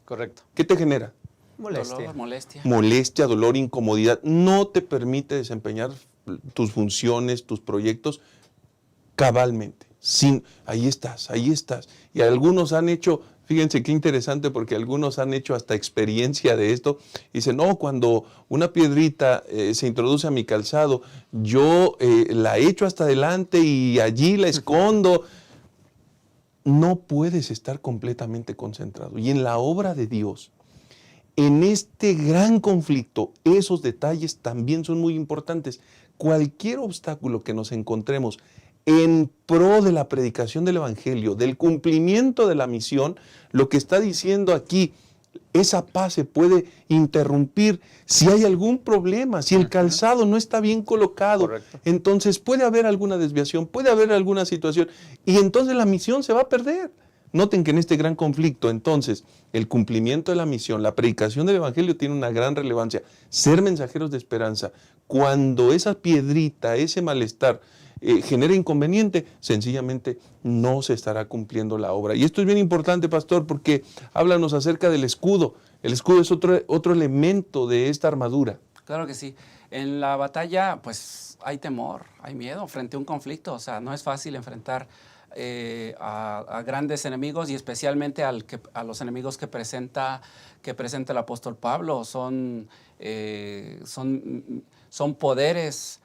Correcto. ¿qué te genera? Molestia. Dolor, molestia. Molestia, dolor, incomodidad. No te permite desempeñar tus funciones, tus proyectos cabalmente. Ahí estás. Y algunos han hecho, fíjense qué interesante, porque algunos han hecho hasta experiencia de esto. Dicen, no, cuando una piedrita se introduce a mi calzado, yo la echo hasta adelante y allí la escondo. No puedes estar completamente concentrado. Y en la obra de Dios, en este gran conflicto, esos detalles también son muy importantes. Cualquier obstáculo que nos encontremos en pro de la predicación del Evangelio, del cumplimiento de la misión, lo que está diciendo aquí, esa paz se puede interrumpir si hay algún problema, si el calzado no está bien colocado. Correcto. Entonces puede haber alguna desviación, puede haber alguna situación, y entonces la misión se va a perder. Noten que en este gran conflicto, entonces, el cumplimiento de la misión, la predicación del Evangelio tiene una gran relevancia. Ser mensajeros de esperanza, cuando esa piedrita, ese malestar genera inconveniente, sencillamente no se estará cumpliendo la obra. Y esto es bien importante, pastor, porque háblanos acerca del escudo. El escudo es otro elemento de esta armadura. Claro que sí. En la batalla, pues, hay temor, hay miedo frente a un conflicto. O sea, no es fácil enfrentar a grandes enemigos, y especialmente a los enemigos que presenta el apóstol Pablo. Son poderes,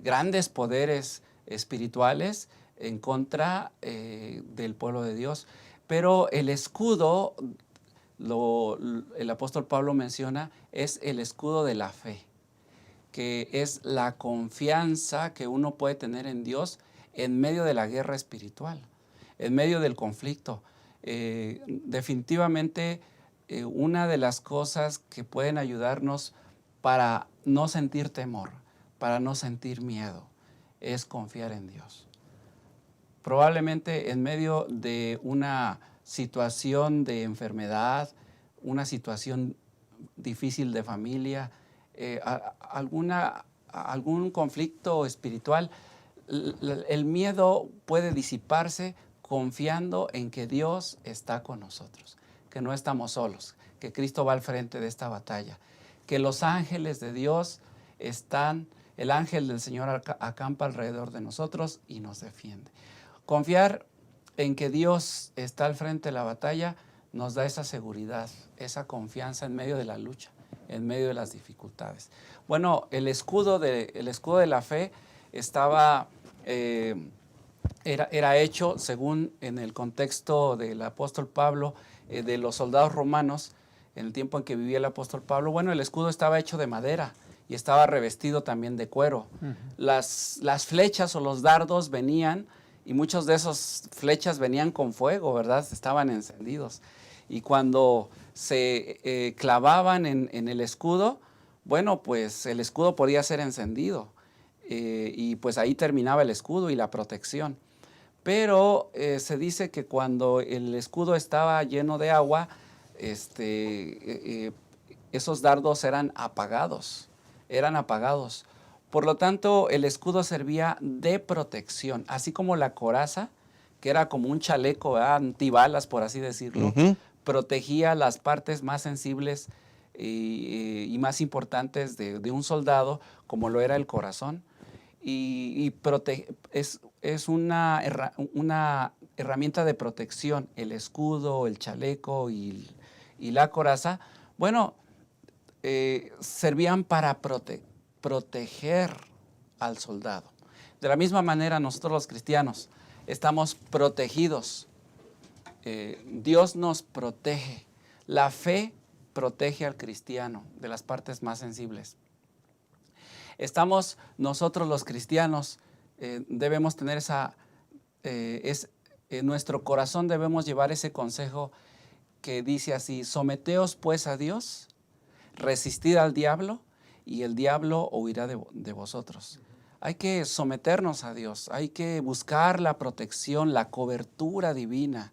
grandes poderes espirituales en contra del pueblo de Dios. Pero el escudo, el apóstol Pablo menciona, es el escudo de la fe. que es la confianza que uno puede tener en Dios en medio de la guerra espiritual, en medio del conflicto. Definitivamente, una de las cosas que pueden ayudarnos para no sentir temor, para no sentir miedo, es confiar en Dios. Probablemente en medio de una situación de enfermedad, una situación difícil de familia, algún conflicto espiritual, el miedo puede disiparse confiando en que Dios está con nosotros, que no estamos solos, que Cristo va al frente de esta batalla, que los ángeles de Dios están, el ángel del Señor acampa alrededor de nosotros y nos defiende. Confiar en que Dios está al frente de la batalla nos da esa seguridad, esa confianza en medio de la lucha, en medio de las dificultades. Bueno, el escudo de la fe estaba, era hecho según en el contexto del apóstol Pablo, de los soldados romanos, en el tiempo en que vivía el apóstol Pablo. Bueno, el escudo estaba hecho de madera y estaba revestido también de cuero. Las flechas o los dardos venían, y muchas de esas flechas venían con fuego, ¿verdad? Estaban encendidos. Y cuando se clavaban en el escudo, bueno, pues el escudo podía ser encendido. Y pues ahí terminaba el escudo y la protección. Pero se dice que cuando el escudo estaba lleno de agua, esos dardos eran apagados. Por lo tanto, el escudo servía de protección, así como la coraza, que era como un chaleco, ¿verdad?, antibalas, por así decirlo, protegía las partes más sensibles y más importantes de un soldado, como lo era el corazón. Es una herramienta de protección, el escudo, el chaleco y la coraza. Bueno, servían para proteger al soldado. De la misma manera, nosotros los cristianos estamos protegidos. Dios nos protege. La fe protege al cristiano de las partes más sensibles. Nosotros los cristianos debemos tener en nuestro corazón debemos llevar ese consejo que dice así: someteos pues a Dios, resistid al diablo y el diablo huirá de vosotros. Hay que someternos a Dios, hay que buscar la protección, la cobertura divina,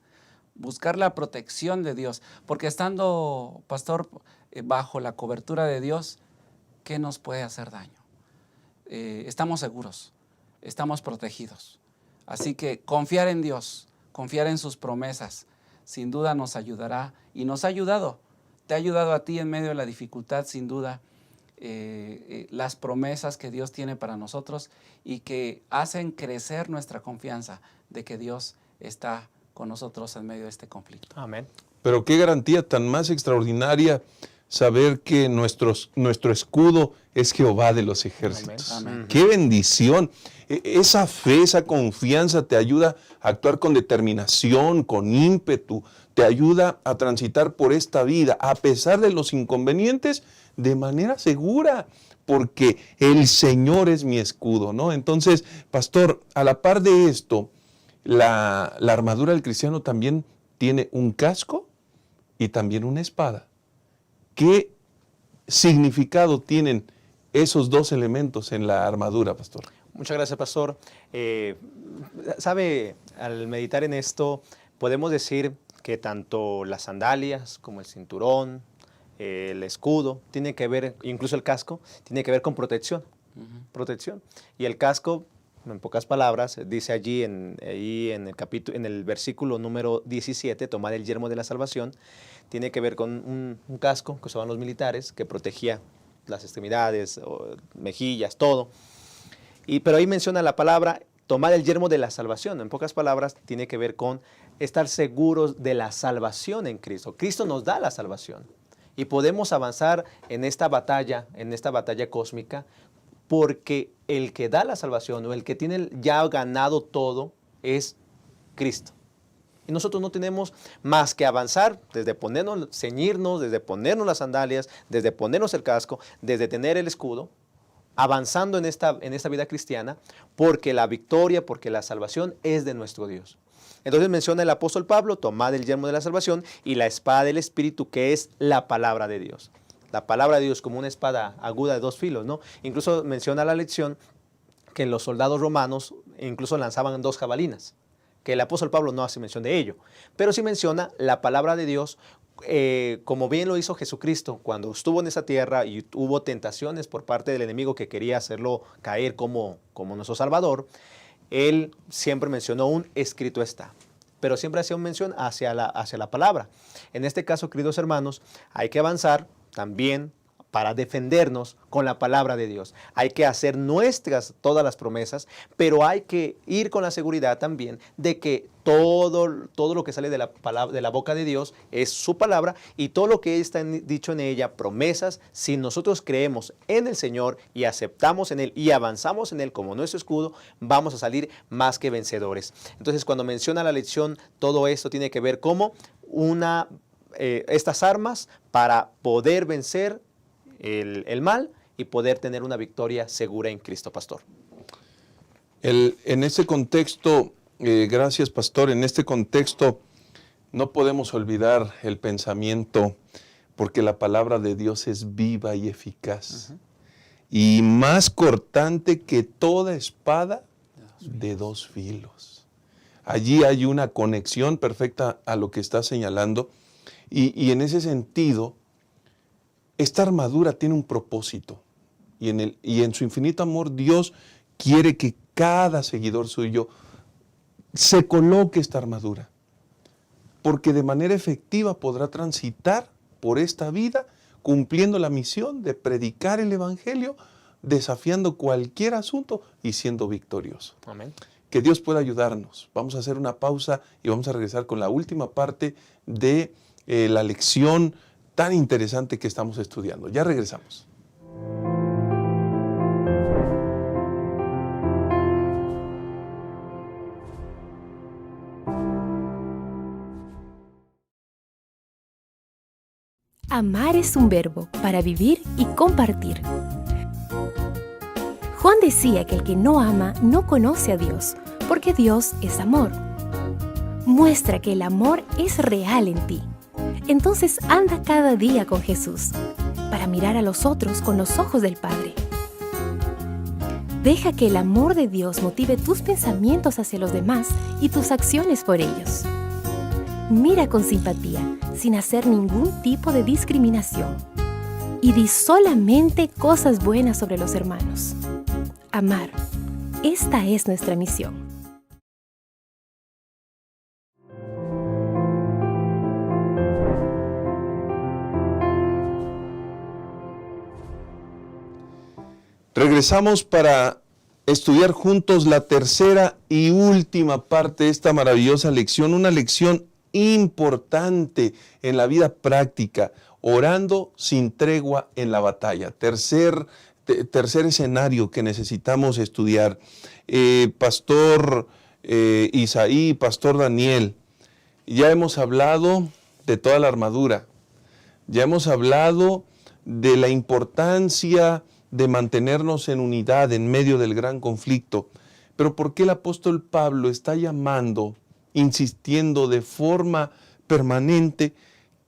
buscar la protección de Dios, porque estando, pastor, bajo la cobertura de Dios, ¿qué nos puede hacer daño? Estamos seguros, estamos protegidos. Así que confiar en Dios, confiar en sus promesas, sin duda nos ayudará y nos ha ayudado. Te ha ayudado a ti en medio de la dificultad, sin duda, las promesas que Dios tiene para nosotros y que hacen crecer nuestra confianza de que Dios está con nosotros en medio de este conflicto. Amén. Pero qué garantía tan más extraordinaria saber que nuestro escudo es Jehová de los ejércitos. Amén. ¡Qué bendición! Esa fe, esa confianza te ayuda a actuar con determinación, con ímpetu, te ayuda a transitar por esta vida, a pesar de los inconvenientes, de manera segura, porque el Señor es mi escudo, ¿no? Entonces, pastor, a la par de esto, la armadura del cristiano también tiene un casco y también una espada. ¿Qué significado tienen esos dos elementos en la armadura, pastor? Muchas gracias, pastor. Sabe, al meditar en esto, podemos decir que tanto las sandalias como el cinturón, el escudo, tiene que ver, incluso el casco, tiene que ver con protección. Protección. Y el casco, en pocas palabras, dice allí en el versículo número 17, tomad el yelmo de la salvación, tiene que ver con un casco que usaban los militares, que protegía las extremidades, mejillas, todo. Pero ahí menciona la palabra, tomad el yelmo de la salvación. En pocas palabras, tiene que ver con estar seguros de la salvación en Cristo. Cristo nos da la salvación. Y podemos avanzar en esta batalla cósmica, porque el que da la salvación o el que tiene ya ganado todo es Cristo. Y nosotros no tenemos más que avanzar desde ceñirnos, desde ponernos las sandalias, desde ponernos el casco, desde tener el escudo, avanzando en esta vida cristiana, porque la victoria, porque la salvación es de nuestro Dios. Entonces menciona el apóstol Pablo, tomad el yelmo de la salvación y la espada del Espíritu, que es la palabra de Dios. La palabra de Dios como una espada aguda de dos filos, ¿no? Incluso menciona la lección que los soldados romanos incluso lanzaban 2 jabalinas, que el apóstol Pablo no hace mención de ello, pero sí menciona la palabra de Dios, como bien lo hizo Jesucristo cuando estuvo en esa tierra y hubo tentaciones por parte del enemigo que quería hacerlo caer como nuestro Salvador. Él siempre mencionó un escrito está, pero siempre hacía una mención hacia la palabra. En este caso, queridos hermanos, hay que avanzar también para defendernos con la palabra de Dios. Hay que hacer nuestras todas las promesas, pero hay que ir con la seguridad también de que todo lo que sale de la boca de Dios es su palabra, y todo lo que está dicho en ella, promesas, si nosotros creemos en el Señor y aceptamos en Él y avanzamos en Él como nuestro escudo, vamos a salir más que vencedores. Entonces, cuando menciona la lección, todo esto tiene que ver como estas armas para poder vencer el mal y poder tener una victoria segura en Cristo, pastor. En ese contexto, gracias, pastor, en este contexto no podemos olvidar el pensamiento, porque la palabra de Dios es viva y eficaz, y más cortante que toda espada de 2 filos. Allí hay una conexión perfecta a lo que está señalando, y en ese sentido, esta armadura tiene un propósito, y en su infinito amor Dios quiere que cada seguidor suyo se coloque esta armadura, porque de manera efectiva podrá transitar por esta vida cumpliendo la misión de predicar el Evangelio, desafiando cualquier asunto y siendo victorioso. Amén. Que Dios pueda ayudarnos. Vamos a hacer una pausa y vamos a regresar con la última parte de la lección tan interesante que estamos estudiando. Ya regresamos. Amar es un verbo para vivir y compartir. Juan decía que el que no ama no conoce a Dios, porque Dios es amor. Muestra que el amor es real en ti. Entonces anda cada día con Jesús, para mirar a los otros con los ojos del Padre. Deja que el amor de Dios motive tus pensamientos hacia los demás y tus acciones por ellos. Mira con simpatía, sin hacer ningún tipo de discriminación. Y di solamente cosas buenas sobre los hermanos. Amar. Esta es nuestra misión. Regresamos para estudiar juntos la tercera y última parte de esta maravillosa lección, una lección importante en la vida práctica, orando sin tregua en la batalla. Tercer escenario que necesitamos estudiar. Pastor Isaí, Pastor Daniel, ya hemos hablado de toda la armadura, ya hemos hablado de la importancia de mantenernos en unidad en medio del gran conflicto. Pero ¿por qué el apóstol Pablo está llamando, insistiendo de forma permanente,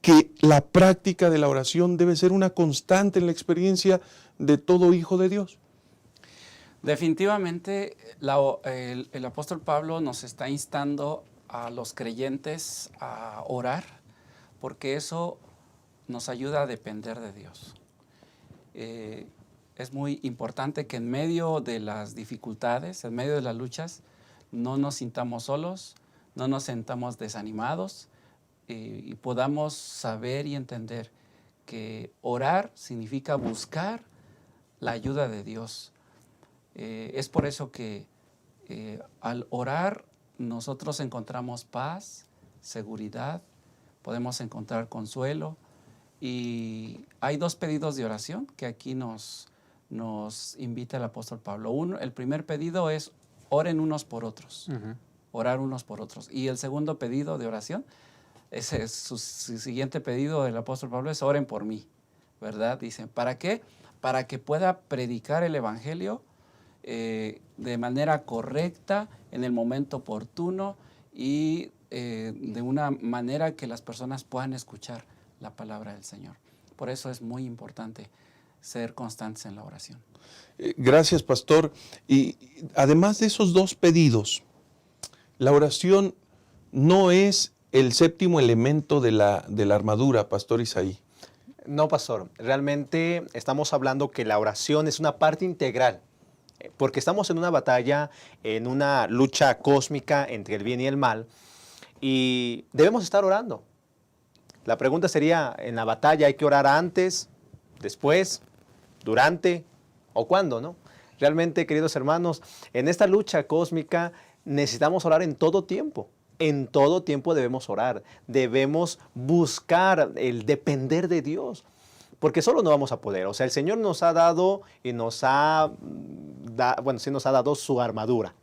que la práctica de la oración debe ser una constante en la experiencia de todo hijo de Dios? Definitivamente el apóstol Pablo nos está instando a los creyentes a orar, porque eso nos ayuda a depender de Dios. Es muy importante que en medio de las dificultades, en medio de las luchas, no nos sintamos solos, no nos sintamos desanimados, y podamos saber y entender que orar significa buscar la ayuda de Dios. Es por eso que al orar nosotros encontramos paz, seguridad, podemos encontrar consuelo, y hay 2 pedidos de oración que aquí nos invita el apóstol Pablo. El primer pedido es oren unos por otros, orar unos por otros. Y el segundo pedido de oración, ese es su siguiente pedido del apóstol Pablo, es oren por mí, ¿verdad? Dicen, ¿para qué? para que pueda predicar el Evangelio de manera correcta, en el momento oportuno y de una manera que las personas puedan escuchar la palabra del Señor. Por eso es muy importante ser constantes en la oración. Gracias, pastor. Y además de esos dos pedidos, la oración no es el séptimo elemento de la armadura, pastor Isaí. No, pastor. Realmente estamos hablando que la oración es una parte integral, porque estamos en una batalla, en una lucha cósmica entre el bien y el mal, y debemos estar orando. La pregunta sería, ¿en la batalla hay que orar antes, después, durante o cuándo, no? Realmente, queridos hermanos, en esta lucha cósmica necesitamos orar en todo tiempo. En todo tiempo debemos orar, debemos buscar el depender de Dios, porque solo no vamos a poder. O sea, el Señor nos ha dado y nos ha dado su armadura.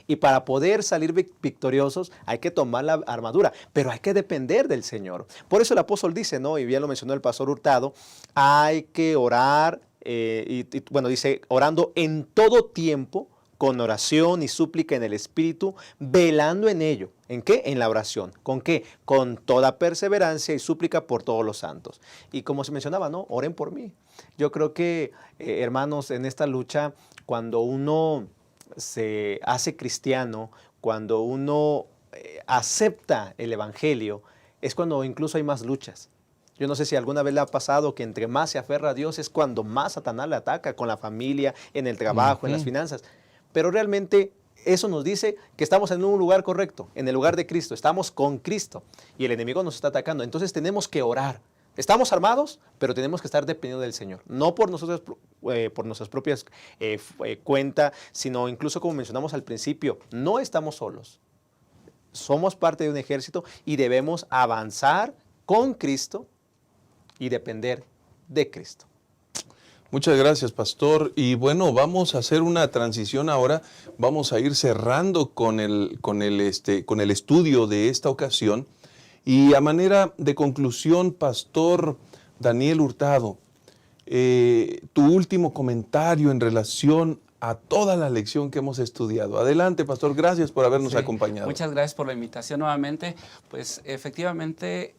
Y para poder salir victoriosos hay que tomar la armadura, pero hay que depender del Señor. Por eso el apóstol dice, ¿no? Y bien lo mencionó el pastor Hurtado, hay que orar, dice, orando en todo tiempo, con oración y súplica en el Espíritu, velando en ello. ¿En qué? En la oración. ¿Con qué? Con toda perseverancia y súplica por todos los santos. Y como se mencionaba, ¿no? Oren por mí. Yo creo que, hermanos, en esta lucha, cuando uno se hace cristiano, cuando uno acepta el Evangelio, es cuando incluso hay más luchas. Yo no sé si alguna vez le ha pasado que entre más se aferra a Dios es cuando más Satanás le ataca, con la familia, en el trabajo, en las finanzas. Pero realmente eso nos dice que estamos en un lugar correcto, en el lugar de Cristo, estamos con Cristo y el enemigo nos está atacando. Entonces tenemos que orar. Estamos armados, pero tenemos que estar dependiendo del Señor. No por nosotros, por nuestras propias cuentas, sino incluso como mencionamos al principio, no estamos solos. Somos parte de un ejército y debemos avanzar con Cristo y depender de Cristo. Muchas gracias, pastor. Y bueno, vamos a hacer una transición ahora. Vamos a ir cerrando con el estudio de esta ocasión. Y a manera de conclusión, pastor Daniel Hurtado, tu último comentario en relación a toda la lección que hemos estudiado. Adelante, pastor. Gracias por habernos acompañado. Muchas gracias por la invitación nuevamente. Pues efectivamente,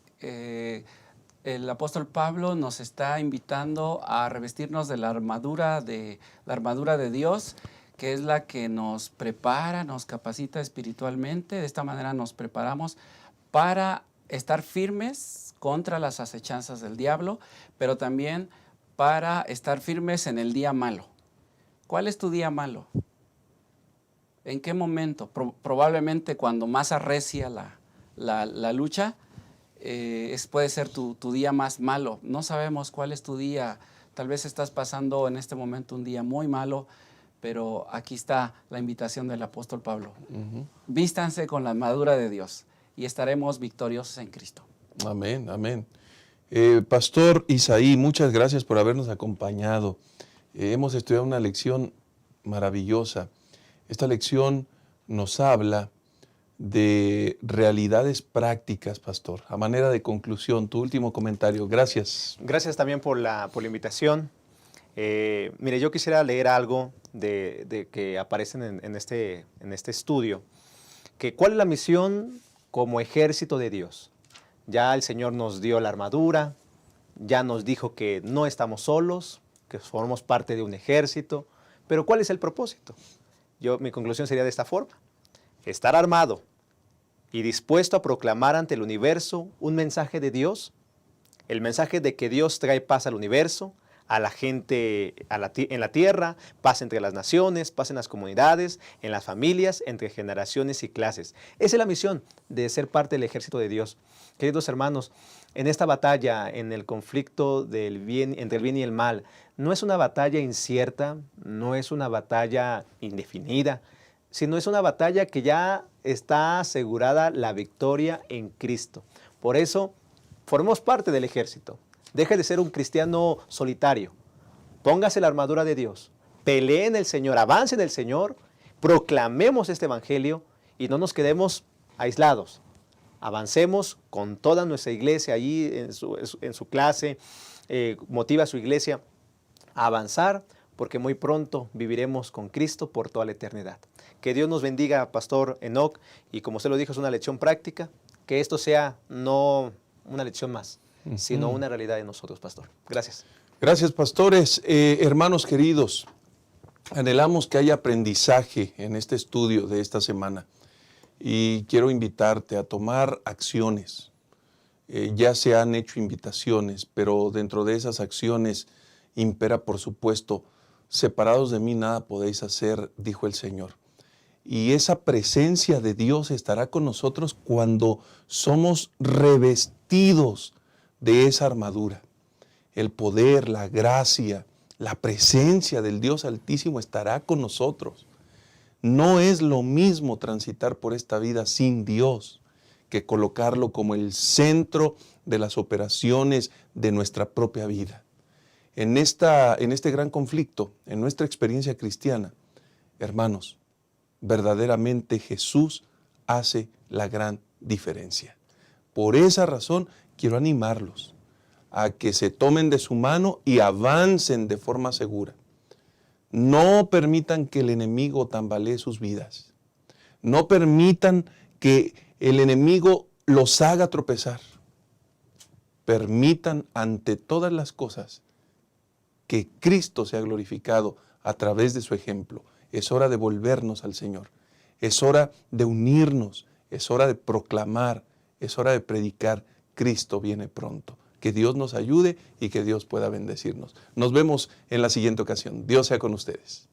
el apóstol Pablo nos está invitando a revestirnos de la armadura de Dios, que es la que nos prepara, nos capacita espiritualmente. De esta manera nos preparamos para estar firmes contra las acechanzas del diablo, pero también para estar firmes en el día malo. ¿Cuál es tu día malo? ¿En qué momento? Probablemente cuando más arrecia la lucha, puede ser tu día más malo. No sabemos cuál es tu día. Tal vez estás pasando en este momento un día muy malo, pero aquí está la invitación del apóstol Pablo. Vístanse con la armadura de Dios y estaremos victoriosos en Cristo. Amén, amén. Pastor Isaí, muchas gracias por habernos acompañado. Hemos estudiado una lección maravillosa. Esta lección nos habla de realidades prácticas, pastor. A manera de conclusión, tu último comentario. Gracias. Gracias también por la invitación. Mire, yo quisiera leer algo de que aparecen en este estudio. Que ¿cuál es la misión como ejército de Dios? Ya el Señor nos dio la armadura, ya nos dijo que no estamos solos, que formamos parte de un ejército, pero ¿cuál es el propósito? Mi conclusión sería de esta forma: estar armado y dispuesto a proclamar ante el universo un mensaje de Dios, el mensaje de que Dios trae paz al universo, a la gente en la tierra, paz entre las naciones, paz en las comunidades, en las familias, entre generaciones y clases. Esa es la misión de ser parte del ejército de Dios. Queridos hermanos, en esta batalla, en el conflicto entre el bien y el mal, no es una batalla incierta, no es una batalla indefinida, sino es una batalla que ya está asegurada la victoria en Cristo. Por eso, formemos parte del ejército. Deje de ser un cristiano solitario. Póngase la armadura de Dios. Pelee en el Señor, avance en el Señor, proclamemos este evangelio y no nos quedemos aislados. Avancemos con toda nuestra iglesia allí en su clase, motiva a su iglesia a avanzar, porque muy pronto viviremos con Cristo por toda la eternidad. Que Dios nos bendiga, Pastor Enoc, y como usted lo dijo, es una lección práctica, que esto sea no una lección más, sino una realidad de nosotros, Pastor. Gracias. Gracias, pastores. Hermanos queridos, anhelamos que haya aprendizaje en este estudio de esta semana y quiero invitarte a tomar acciones. Ya se han hecho invitaciones, pero dentro de esas acciones impera, por supuesto, separados de mí nada podéis hacer, dijo el Señor. Y esa presencia de Dios estará con nosotros cuando somos revestidos de esa armadura. El poder, la gracia, la presencia del Dios Altísimo estará con nosotros. No es lo mismo transitar por esta vida sin Dios que colocarlo como el centro de las operaciones de nuestra propia vida. En este gran conflicto, en nuestra experiencia cristiana, hermanos, verdaderamente Jesús hace la gran diferencia. Por esa razón quiero animarlos a que se tomen de su mano y avancen de forma segura. No permitan que el enemigo tambalee sus vidas. No permitan que el enemigo los haga tropezar. Permitan ante todas las cosas que Cristo sea glorificado a través de su ejemplo. Es hora de volvernos al Señor. Es hora de unirnos. Es hora de proclamar. Es hora de predicar. Cristo viene pronto. Que Dios nos ayude y que Dios pueda bendecirnos. Nos vemos en la siguiente ocasión. Dios sea con ustedes.